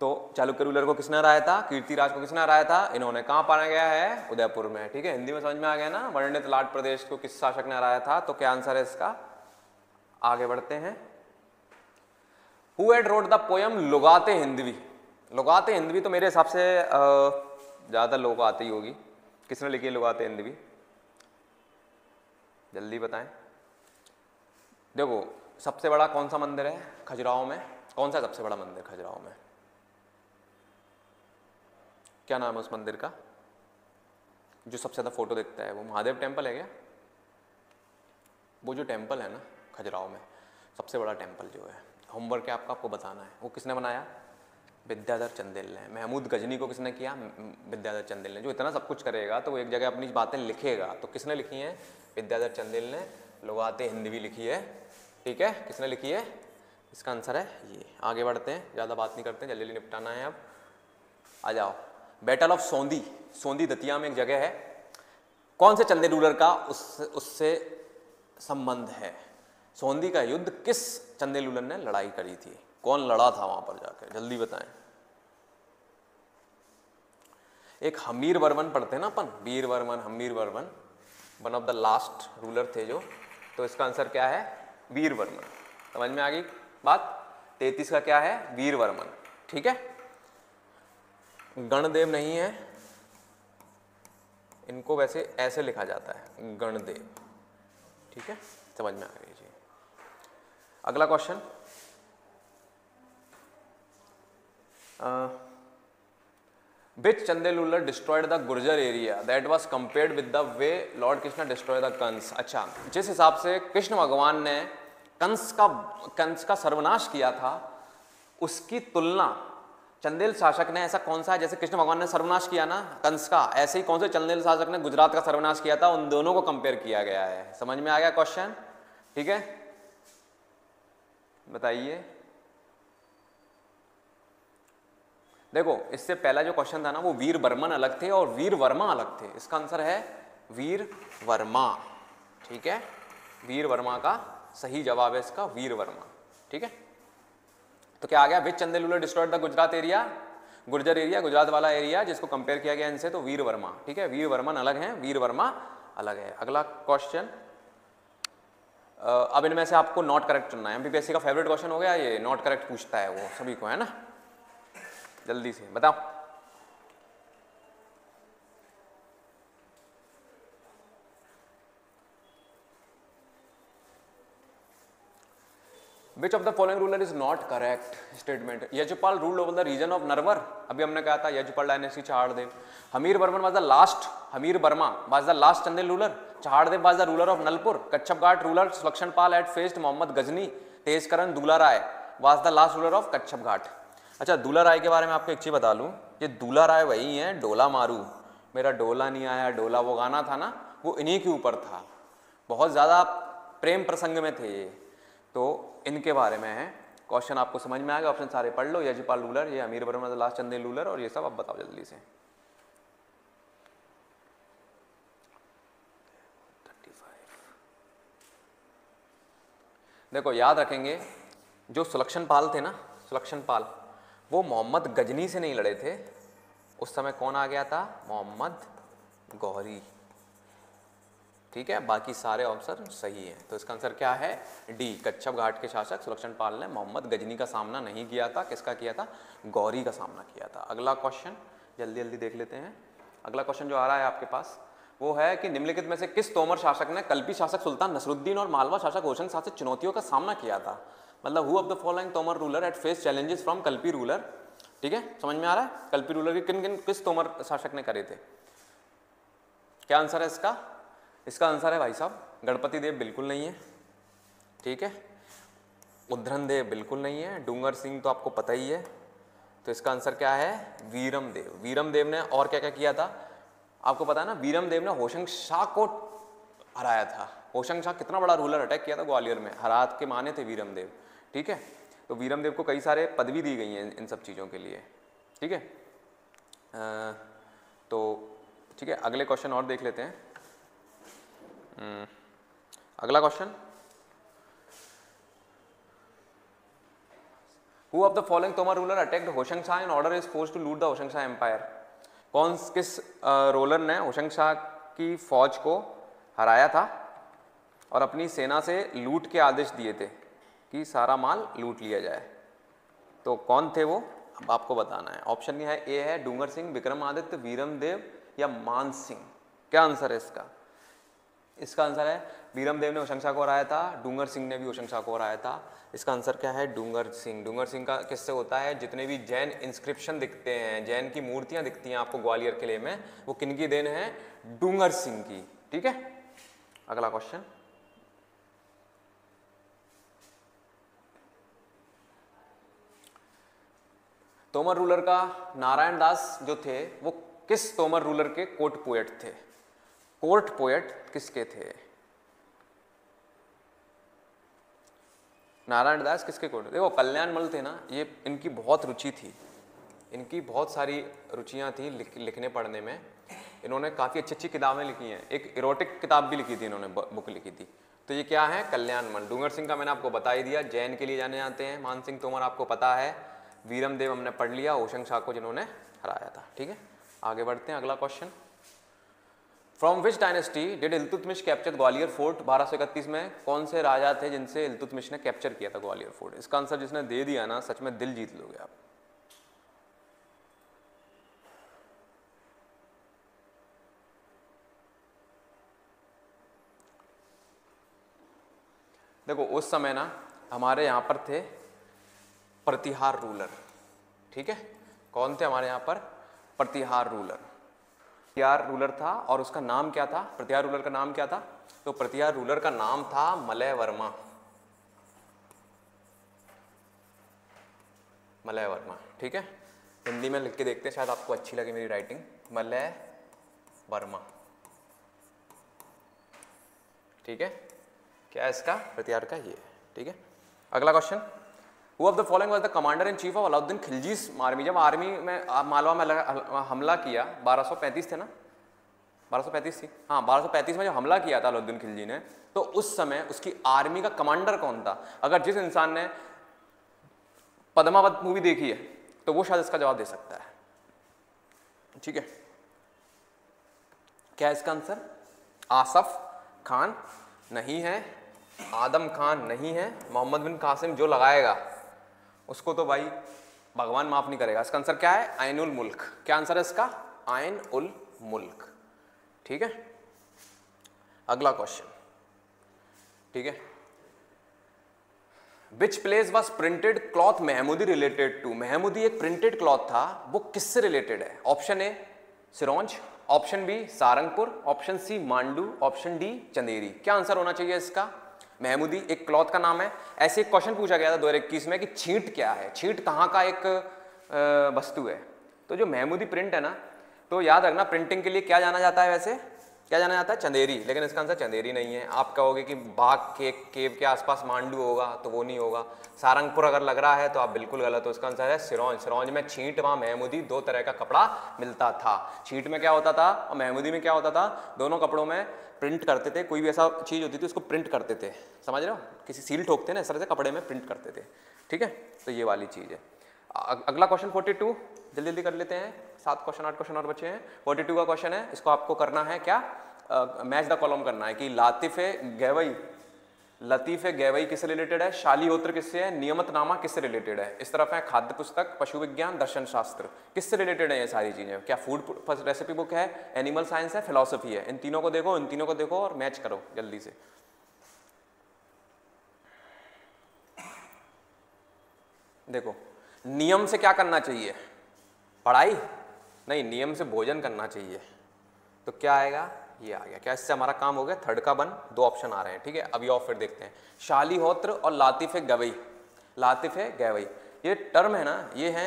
तो चालुक्य रूलर को किसने हराया था? कीर्तिराज को किसने हराया था? इन्होंने। कहाँ पाया गया है? उदयपुर में। ठीक है, हिंदी में समझ में आ गया ना? वर्णित लाट प्रदेश को किस शासक ने हराया था? तो क्या आंसर है इसका? आगे बढ़ते हैं। Who had wrote the poem लुगाते Hindavi? लुगाते Hindavi तो मेरे हिसाब से ज्यादा लोग आती होगी। किसने लिखी है लुगाते हिंदवी? जल्दी बताएं। देखो, सबसे बड़ा कौन सा मंदिर है खजुराहो में? कौन सा सबसे बड़ा मंदिर खजुराहो में? क्या नाम है उस मंदिर का जो सबसे ज्यादा फोटो दिखता है? वो महादेव टेम्पल है क्या? वो जो टेम्पल है ना खजुराहो में, सबसे बड़ा टेम्पल जो है, होमवर्क है आपको बताना है। वो किसने बनाया? विद्याधर चंदेल ने। महमूद गजनी को किसने किया? विद्याधर चंदेल ने। जो इतना सब कुछ करेगा तो वो एक जगह अपनी बातें लिखेगा, तो किसने लिखी हैं? विद्याधर चंदेल ने लुगाते हिंदवी लिखी है। ठीक है, किसने लिखी है? इसका आंसर है ये। आगे बढ़ते हैं, ज़्यादा बात नहीं करते हैं, जल्दी जल्दी निपटाना है। अब आ जाओ। बैटल ऑफ सोंदी, सोंदी दतिया में एक जगह है, कौन से चंदेल रूलर का उससे संबंध है? सोंदी का युद्ध किस चंदेल रूलर ने लड़ाई करी थी? कौन लड़ा था वहां पर जाकर? जल्दी बताएं। एक हमीर वर्मन पढ़ते हैं ना अपन, Veer Varman, Hamir Varman, one of the last ruler थे जो। तो इसका आंसर क्या है? वीर वर्मन। समझ में आ गई बात? 33 का क्या है? वीर वर्मन। ठीक है, गणदेव नहीं है, इनको वैसे ऐसे लिखा जाता है, गणदेव। ठीक है, समझ में आ गई जी। अगला question, which Chandel ruler destroyed the Gurjar area that was compared with the way Lord Krishna destroyed the Kans? अच्छा, जिस हिसाब से कृष्ण भगवान ने कंस का सर्वनाश किया था, उसकी तुलना चंदेल शासक ने, ऐसा कौन सा है? जैसे कृष्ण भगवान ने सर्वनाश किया ना कंस का, ऐसे ही कौन से चंदेल शासक ने गुजरात का सर्वनाश किया था? उन दोनों को कंपेयर किया गया है। समझ में आ गया क्वेश्चन? ठीक है, बताइए। देखो, इससे पहला जो क्वेश्चन था ना, वो वीर बर्मन अलग थे और वीर वर्मा अलग थे। इसका आंसर है वीर वर्मा। ठीक है, वीर वर्मा का सही जवाब है इसका, वीर वर्मा। ठीक है, तो क्या आ गया? Which Chandel ruler destroyed the Gujarat area? Gurjar area, Gujarat वाला एरिया जिसको कंपेयर किया गया इनसे, तो वीर वर्मा। ठीक है, वीर वर्मन अलग है, वीर वर्मा अलग है। अगला क्वेश्चन, अब इनमें से आपको नॉट करेक्ट चुनना है। एमपीपीएससी का फेवरेट क्वेश्चन हो गया ये, नॉट करेक्ट पूछता है वो सभी को, है ना? जल्दी से बताओ। Which of the following ruler is not correct statement? यजुपाल ruled over the region of Narwar. अभी हमने कहा था Yajupal dynasty, Chahaddev. Hamir Varman was the last, Hamir Varma was the last Chandel ruler. Chahaddev was the ruler of Nalpur. Kachchhap Ghat ruler Sulakshan Pal had faced Mohammad Ghazni. Tejkaran Dula Rai was the last ruler of Kachchhap Ghat. अच्छा, दूला राय के बारे में आपको एक चीज बता लूं, ये दूला राय वही है डोला मारू, मेरा डोला नहीं आया डोला, वो गाना था ना, वो इन्हीं के ऊपर था। बहुत ज्यादा प्रेम प्रसंग में थे ये, तो इनके बारे में है क्वेश्चन। आपको समझ में आएगा, ऑप्शन सारे पढ़ लो। यजुपाल रूलर, ये अमीर वर्मा लास्ट चंदेल रूलर, और ये सब अब बताओ जल्दी से। 35। देखो, याद रखेंगे जो सुलक्षण पाल थे ना, सुलक्षण पाल, वो मोहम्मद गजनी से नहीं लड़े थे। उस समय कौन आ गया था? मोहम्मद गौरी। ठीक है, बाकी सारे ऑप्शन सही है, तो इसका आंसर क्या है? डी। कच्छप घाट के शासक सुलक्षण पाल ने मोहम्मद गजनी का सामना नहीं किया था, किसका किया था? गौरी का सामना किया था। अगला क्वेश्चन जल्दी जल्दी देख लेते हैं। अगला क्वेश्चन जो आ रहा है आपके पास वो है कि निम्नलिखित में से किस तोमर शासक ने कल्पी शासक सुल्तान नसरुद्दीन और मालवा शासक होशंग शाह से चुनौतियों का सामना किया था? मतलब who of the following Tomar ruler at face challenges from Kalpi ruler? ठीक है, समझ में आ रहा है? कल्पी रूलर के किस तोमर शासक ने करे थे? क्या आंसर है इसका? इसका आंसर है भाई साहब गणपति देव बिल्कुल नहीं है। ठीक है, उद्धरण देव बिल्कुल नहीं है, डूंगर सिंह तो आपको पता ही है, तो इसका आंसर क्या है? वीरम देव। वीरम देव ने और क्या क्या किया था आपको पता है ना? वीरम देव ने होशंग शाह को हराया था। होशंग शाह कितना बड़ा रूलर अटैक किया था ग्वालियर में, हरात के माने थे वीरम देव। ठीक है, तो वीरम देव को कई सारे पदवी दी गई हैं इन सब चीज़ों के लिए। ठीक है, तो ठीक है, अगले क्वेश्चन और देख लेते हैं। अगला question, who of the following Tomar ruler attacked Hoshangshah in order is force to loot the Hoshangshah empire? किस रूलर ने होशंगशा की फौज को हराया था और अपनी सेना से लूट के आदेश दिए थे कि सारा माल लूट लिया जाए? तो कौन थे वो, अब आपको बताना है। ऑप्शन है ए है डूंगर सिंह, विक्रमादित्य, वीरम देव या मान सिंह। क्या आंसर है इसका? इसका आंसर है वीरम देव ने होशंगशा को हराया था, डूंगर सिंह ने भी होशंगशा को हराया था। इसका आंसर क्या है? डूंगर सिंह। डूंगर सिंह का किससे होता है? जितने भी जैन इंस्क्रिप्शन दिखते हैं, जैन की मूर्तियां दिखती हैं आपको ग्वालियर किले में, वो किनकी देन है? डूंगर सिंह की। ठीक है, अगला क्वेश्चन। तोमर रूलर का नारायण दास जो थे वो किस तोमर रूलर के कोर्ट पोएट थे? कोर्ट पोएट किसके थे? नारायण दास किसके कोर्ट? देखो कल्याणमल थे ना, ये इनकी बहुत रुचि थी, इनकी बहुत सारी रुचियां थी लिखने पढ़ने में। इन्होंने काफ़ी अच्छी अच्छी किताबें लिखी हैं, एक इरोटिक किताब भी लिखी थी इन्होंने, बुक लिखी थी। तो ये क्या है? कल्याणमल। डूंगर सिंह का मैंने आपको बता ही दिया, जैन के लिए जाने जाते हैं। मान सिंह तोमर आपको पता है, वीरम देव हमने पढ़ लिया, होशंगशा को जिन्होंने हराया था। ठीक है, आगे बढ़ते हैं। अगला question, from which dynasty did Iltutmish capture Gwalior fort? 1231 में कौन से राजा थे जिनसे इल्तुतमिश ने कैप्चर किया था ग्वालियर फोर्ट? इसका आंसर जिसने दे दिया ना, सच में दिल जीत लोगे आप। देखो उस समय ना हमारे यहाँ पर थे प्रतिहार रूलर। ठीक है, कौन थे हमारे यहाँ पर? प्रतिहार रूलर। प्रतिहार रूलर था और उसका नाम क्या था? प्रतिहार रूलर का नाम क्या था? तो प्रतिहार रूलर का नाम था मलय वर्मा। मलय वर्मा। ठीक है, हिंदी में लिख के देखते हैं, शायद आपको अच्छी लगे मेरी राइटिंग। मलय वर्मा। ठीक है, क्या है इसका? प्रतिहार का ये। ठीक है, अगला question, who of the following was the commander in chief of Alauddin Khilji's army? जब आर्मी में मालवा में हमला किया, 1235 थे ना, 1235 थी, हाँ 1235 में जब हमला किया था अलाउद्दीन खिलजी ने, तो उस समय उसकी आर्मी का कमांडर कौन था? अगर जिस इंसान ने पद्मावत मूवी देखी है तो वो शायद इसका जवाब दे सकता है। ठीक है, क्या है इसका आंसर? आसफ खान नहीं है, आदम खान नहीं है, मोहम्मद बिन कासिम जो लगाएगा उसको तो भाई भगवान माफ नहीं करेगा। इसका आंसर क्या है? आइन उल मुल्क। क्या आंसर है इसका? आइन उल मुल्क। ठीक है, अगला क्वेश्चन। ठीक है, which place was printed cloth Mahmudi related to? Mahmudi एक प्रिंटेड क्लॉथ था, वो किससे रिलेटेड है? Option A Sironj, option B Sarangpur, option C Mandu, option D Chanderi. क्या आंसर होना चाहिए इसका? महमूदी एक क्लॉथ का नाम है। ऐसे एक क्वेश्चन पूछा गया था 2021 में कि छींट क्या है, छींट कहाँ का एक वस्तु है? तो जो महमूदी प्रिंट है ना, तो याद रखना प्रिंटिंग के लिए क्या जाना जाता है? वैसे क्या जाना जाता है? चंदेरी। लेकिन इसका आंसर चंदेरी नहीं है। आप कहोगे कि बाघ के केव के आसपास मांडू होगा, तो वो नहीं होगा। सारंगपुर अगर लग रहा है तो आप बिल्कुल गलत हो। इसका आंसर है सिरोंज। सिरोंज में छींट, वहाँ महमूदी, दो तरह का कपड़ा मिलता था। छींट में क्या होता था और महमूदी में क्या होता था? दोनों कपड़ों में प्रिंट करते थे, कोई भी ऐसा चीज़ होती थी उसको प्रिंट करते थे, समझ रहे हो? किसी सील ठोकते ना, इस तरह से कपड़े में प्रिंट करते थे। ठीक है, तो ये वाली चीज़ है। अगला क्वेश्चन 42, जल्दी जल्दी कर लेते हैं, 7 क्वेश्चन 8 क्वेश्चन और बचे हैं। 42 का क्वेश्चन है, इसको आपको करना है क्या? मैच द कॉलम करना है कि लातिफे गैवई, लतीफ़े गैवई किससे रिलेटेड है? शालीहोत्र किससे है? नियमतनामा किससे रिलेटेड है? इस तरफ है खाद्य पुस्तक, पशु विज्ञान, दर्शन शास्त्र, किससे रिलेटेड है ये सारी चीजें? क्या फूड रेसिपी बुक है, एनिमल साइंस है, फिलॉसफी है? इन तीनों को देखो, इन तीनों को देखो और मैच करो जल्दी से। देखो नियम से क्या करना चाहिए? पढ़ाई नहीं, नियम से भोजन करना चाहिए। तो क्या आएगा? ये आ गया। क्या इससे हमारा काम हो गया? थर्ड का बन, 2 ऑप्शन आ रहे हैं। ठीक है, अभी और फिर देखते हैं। शालीहोत्र और लातिफे गवई, लातिफे गवई ये टर्म है ना, ये है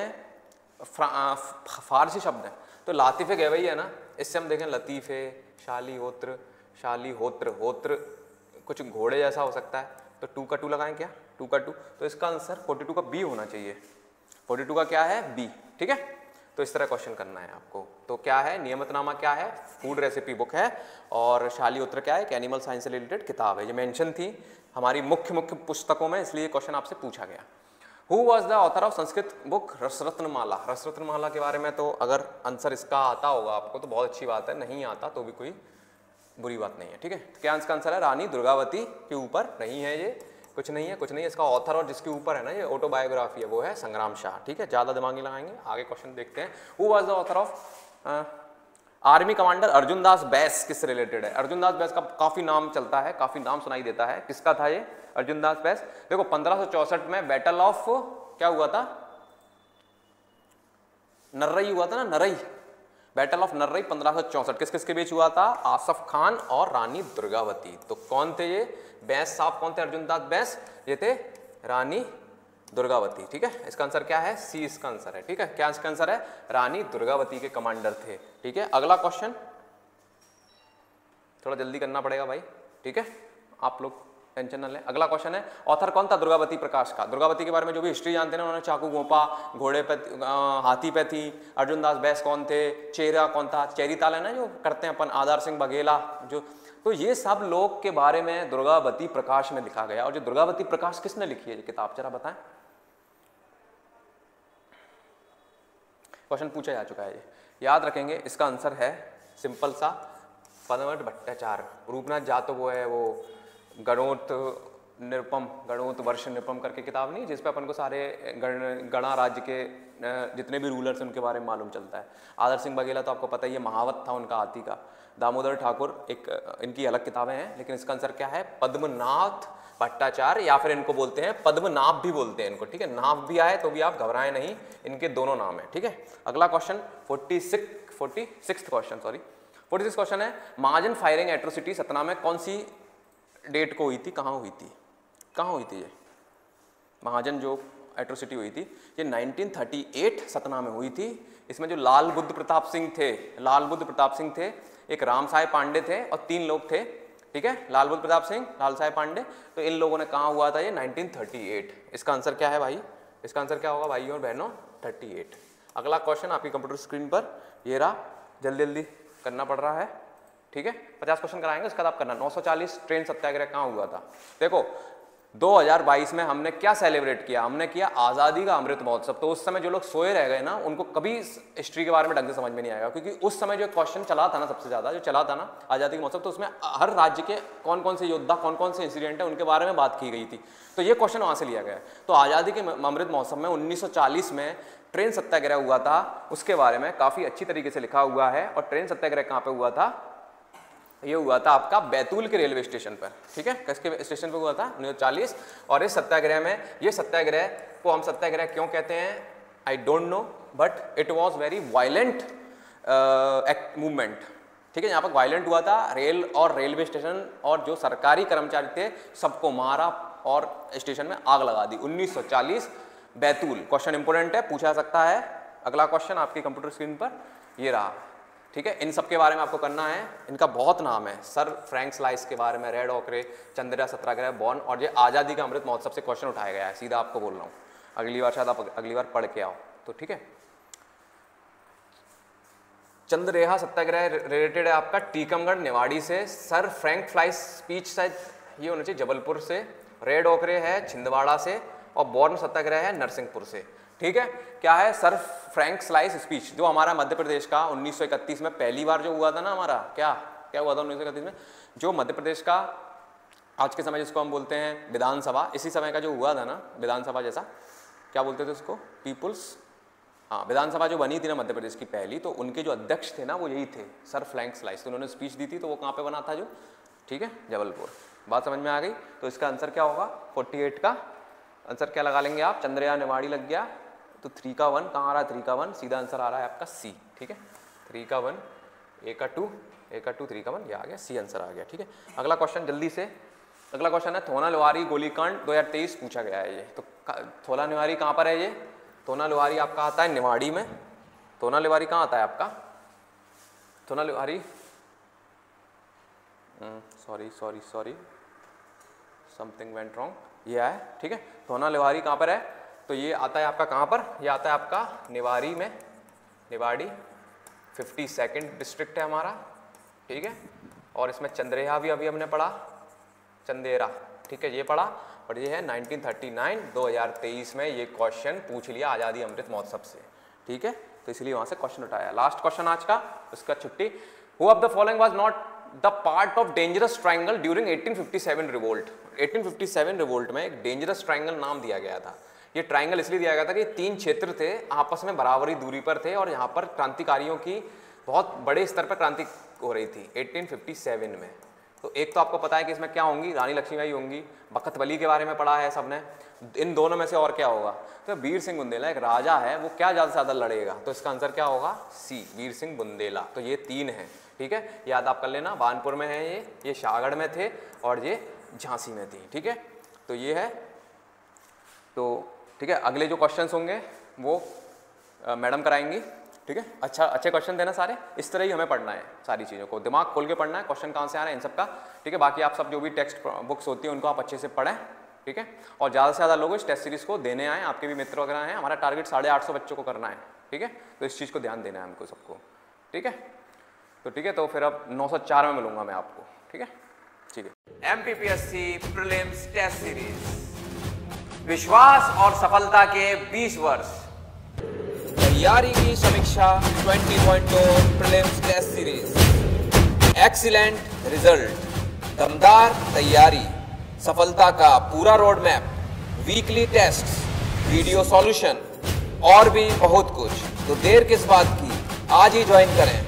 फारसी शब्द है। तो लातिफे गवई है ना, इससे हम देखें लतीफे, शालीहोत्र, शालीहोत्र, होत्र कुछ घोड़े जैसा हो सकता है, तो 2 का 2 लगाएं क्या? 2 का 2, तो इसका आंसर 42 का बी होना चाहिए। 42 का क्या है? बी। ठीक है, तो इस तरह क्वेश्चन करना है आपको। तो क्या है? नियमतनामा क्या है? फूड रेसिपी बुक है। और शालीहोत्र क्या है? एक एनिमल साइंस से रिलेटेड किताब है। ये मेंशन थी हमारी मुख्य पुस्तकों में, इसलिए क्वेश्चन आपसे पूछा गया। Who was the author of Sanskrit book Rasaratnamala? Rasaratnamala के बारे में तो अगर आंसर इसका आता होगा आपको तो बहुत अच्छी बात है, नहीं आता तो भी कोई बुरी बात नहीं है, ठीक है। तो क्या इसका आंसर है? रानी दुर्गावती के ऊपर नहीं है, ये कुछ नहीं है, कुछ नहीं है। इसका ऑथर और जिसके ऊपर है ना ये ऑटोबायोग्राफी है वो है संग्राम शाह, ठीक है। ज़्यादा दिमाग नहीं लगाएंगे, आगे क्वेश्चन देखते हैं। Who was the author of army commander Arjun Das Bais? किससे रिलेटेड है? अर्जुन दास बैस का काफी नाम चलता है, काफी नाम सुनाई देता है, किसका था ये अर्जुन दास बैस? देखो 1564 में बैटल ऑफ क्या हुआ था? नर्रई हुआ था ना, नरई, बैटल ऑफ नर्रई 1564 किस किस के बीच हुआ था? आसफ खान और रानी दुर्गावती। तो कौन थे ये? बैस साहब कौन थे? अर्जुन दास बैस, ये थे रानी दुर्गावती, ठीक है। इसका आंसर क्या है? सी इसका आंसर है, ठीक है। क्या इसका आंसर है? रानी दुर्गावती के कमांडर थे, ठीक है। अगला क्वेश्चन थोड़ा जल्दी करना पड़ेगा भाई, ठीक है, आप लोग टेंशन ना लें। अगला क्वेश्चन है ऑथर कौन था दुर्गावती प्रकाश का? दुर्गावती के बारे में जो भी हिस्ट्री जानते हैं उन्होंने चाकू घोंपा, घोड़े पे हाथी पे थी। अर्जुन दास बैस कौन थे? चेहरा कौन था? चेरी ताल है ना जो करते हैं अपन, आधार सिंह बघेला जो, तो ये सब लोग के बारे में दुर्गावती प्रकाश में लिखा गया। और जो दुर्गावती प्रकाश किसने लिखी है ये किताब, जरा बताएं। क्वेश्चन पूछा जा चुका है, ये याद रखेंगे। इसका आंसर है सिंपल सा, पद्मनाभ भट्टाचार्य। रूपनाथ झा तो वो है वो गणोत निरुपम, गणोत वर्ष निरुपम करके किताब नहीं, जिसपे अपन को सारे गणा राज्य के जितने भी रूलर्स उनके बारे में मालूम चलता है। आदर सिंह बघेला तो आपको पता ही है, महावत था उनका हाथी का। दामोदर ठाकुर एक इनकी अलग किताबें हैं, लेकिन इसका आंसर क्या है? पद्मनाथ भट्टाचार्य, या फिर इनको बोलते हैं पद्मनाभ भी बोलते हैं इनको, ठीक है। नाभ भी आए तो भी आप घबराएं नहीं, इनके दोनों नाम है, ठीक है। अगला क्वेश्चन 46 क्वेश्चन है महाजन फायरिंग एट्रोसिटी सतना में कौन सी डेट को हुई थी, कहाँ हुई थी? कहाँ हुई थी ये महाजन जो एट्रोसिटी हुई थी? ये 1938 सतना में हुई थी। इसमें जो लाल बुद्ध प्रताप सिंह थे, एक राम साहेब पांडे थे और 3 लोग थे, ठीक है। लाल बुद्ध प्रताप सिंह, लाल साहेब पांडे, तो इन लोगों ने कहाँ हुआ था ये? 1938। इसका आंसर क्या है भाई? इसका आंसर क्या होगा भाइयों और बहनों? 38। अगला क्वेश्चन आपकी कंप्यूटर स्क्रीन पर ये रहा, जल्दी जल्दी करना पड़ रहा है, ठीक है। 50 क्वेश्चन कराएंगे, उसके बाद आप करना। 940 ट्रेन सत्याग्रह कहाँ हुआ था? देखो 2022 में हमने क्या सेलिब्रेट किया? हमने किया आज़ादी का अमृत महोत्सव। तो उस समय जो लोग सोए रह गए ना, उनको कभी हिस्ट्री के बारे में ढंग से समझ में नहीं आएगा, क्योंकि उस समय जो क्वेश्चन चला था ना, सबसे ज़्यादा जो चला था ना आज़ादी का महोत्सव, तो उसमें हर राज्य के कौन कौन से योद्धा, कौन कौन से इंसिडेंट है, उनके बारे में बात की गई थी। तो ये क्वेश्चन वहाँ से लिया गया। तो आज़ादी के अमृत महोत्सव में 1940 में ट्रेन सत्याग्रह हुआ था, उसके बारे में काफ़ी अच्छी तरीके से लिखा हुआ है। और ट्रेन सत्याग्रह कहाँ पर हुआ था? ये हुआ था आपका बैतूल के रेलवे स्टेशन पर, ठीक है। किसके स्टेशन पर हुआ था? 1940। और इस सत्याग्रह में, ये सत्याग्रह को हम सत्याग्रह क्यों कहते हैं I don't know, but it was very violent movement, ठीक है। यहाँ पर वायलेंट हुआ था, रेल और रेलवे स्टेशन और जो सरकारी कर्मचारी थे सबको मारा और स्टेशन में आग लगा दी। 1940 बैतूल। क्वेश्चन इंपोर्टेंट है, पूछा जा सकता है। अगला क्वेश्चन आपकी कंप्यूटर स्क्रीन पर ये रहा, ठीक है। इन सब के बारे में आपको करना है, इनका बहुत नाम है। सर फ्रैंक स्लाइस के बारे में, रेड ओकरे, चंद्रिया सत्याग्रह, बॉर्न, और ये आज़ादी का अमृत महोत्सव से क्वेश्चन उठाया गया है, सीधा आपको बोल रहा हूँ। अगली बार शायद आप अगली बार पढ़ के आओ, तो ठीक है। चंद्ररेखा सत्याग्रह रिलेटेड है आपका टीकमगढ़ निवाड़ी से। सर फ्रैंक फ्लाइस स्पीच शायद ये होना चाहिए जबलपुर से। रेड ओकरे है छिंदवाड़ा से, और बॉर्न सत्याग्रह है नरसिंहपुर से, ठीक है। क्या है? सर फ्रैंक स्लाइस स्पीच, जो हमारा मध्य प्रदेश का 1931 में पहली बार जो हुआ था ना, हमारा क्या हुआ था 1931 में? जो मध्य प्रदेश का आज के समय जिसको हम बोलते हैं विधानसभा, इसी समय का जो हुआ था ना विधानसभा जैसा, क्या बोलते थे उसको? पीपुल्स, हाँ, विधानसभा जो बनी थी ना मध्य प्रदेश की पहली, तो उनके जो अध्यक्ष थे ना वो यही थे, सर फ्रैंक स्लाइस। तो उन्होंने स्पीच दी थी, तो वो कहाँ पे बना था जो, ठीक है, जबलपुर। बात समझ में आ गई? तो इसका आंसर क्या होगा? 48 का आंसर क्या लगा लेंगे आप? चंद्रयान निवाड़ी लग गया, तो 3 का 1 कहाँ आ रहा है? 3 का 1 सीधा आंसर आ रहा है आपका सी, ठीक है। 3 का 1, ए का 2, 3 का 1, ये आ गया, सी आंसर आ गया, ठीक है। अगला क्वेश्चन जल्दी से, अगला क्वेश्चन है थोना लुहारी गोलीकांड 2023 पूछा गया है ये। तो थोला लुहारी कहाँ पर है ये? थोना लुहारी आपका आता है निवाड़ी में। थोना लुहारी कहाँ आता है आपका? थोना लुहारी, सॉरी समथिंग वेंट रॉन्ग, ये है, ठीक है। थोना लुहारी कहाँ पर है? तो ये आता है आपका कहाँ पर? ये आता है आपका निवाड़ी में, निवाड़ी 52nd डिस्ट्रिक्ट है हमारा, ठीक है। और इसमें चंद्रेहा भी अभी हमने पढ़ा, चंदेरा, ठीक है, ये पढ़ा। और ये है 1939 2023 में ये क्वेश्चन पूछ लिया आज़ादी अमृत महोत्सव से, ठीक है, तो इसलिए वहां से क्वेश्चन उठाया। लास्ट क्वेश्चन आज का, उसका छुट्टी। Who of the following was not the part of dangerous triangle during 1857 revolt. 1857 revolt में एक डेंजरस ट्रायंगल नाम दिया गया था। ये ट्रायंगल इसलिए दिया गया था कि 3 क्षेत्र थे, आपस में बराबरी दूरी पर थे और यहाँ पर क्रांतिकारियों की बहुत बड़े स्तर पर क्रांति हो रही थी 1857 में। तो एक तो आपको पता है कि इसमें क्या होंगी, रानी लक्ष्मीबाई होंगी, बखत बली के बारे में पढ़ा है सबने। इन दोनों में से और क्या होगा, तो वीर सिंह बुंदेला एक राजा है, वो क्या ज़्यादा से ज़्यादा लड़ेगा, तो इसका आंसर क्या होगा, सी, वीर सिंह बुंदेला। तो ये 3 हैं, ठीक है, याद आप कर लेना। बानपुर में है ये शाहगढ़ में थे और ये झांसी में थी, ठीक है, तो ये है। तो ठीक है, अगले जो क्वेश्चंस होंगे वो मैडम कराएंगी, ठीक है। अच्छा, अच्छे क्वेश्चन देना सारे, इस तरह ही हमें पढ़ना है, सारी चीज़ों को दिमाग खोल के पढ़ना है, क्वेश्चन कहाँ से आ रहे हैं इन सब का, ठीक है। बाकी आप सब जो भी टेक्स्ट बुक्स होती है उनको आप अच्छे से पढ़ें, ठीक है, और ज़्यादा से ज़्यादा लोग इस टेस्ट सीरीज को देने आए, आपके भी मित्र वगैरह हैं। हमारा टारगेट 850 बच्चों को करना है, ठीक है, तो इस चीज़ को ध्यान देना है हमको सबको, ठीक है। तो ठीक है, तो फिर अब 904 में मिलूंगा मैं आपको, ठीक है, ठीक है। MPPSC प्रीलिम्स टेस्ट सीरीज, विश्वास और सफलता के 20 वर्ष, तैयारी की समीक्षा 20.2 prelims test series, excellent result, दमदार तैयारी, सफलता का पूरा road map, weekly tests, video solution और भी बहुत कुछ। तो देर किस बात की, आज ही ज्वाइन करें।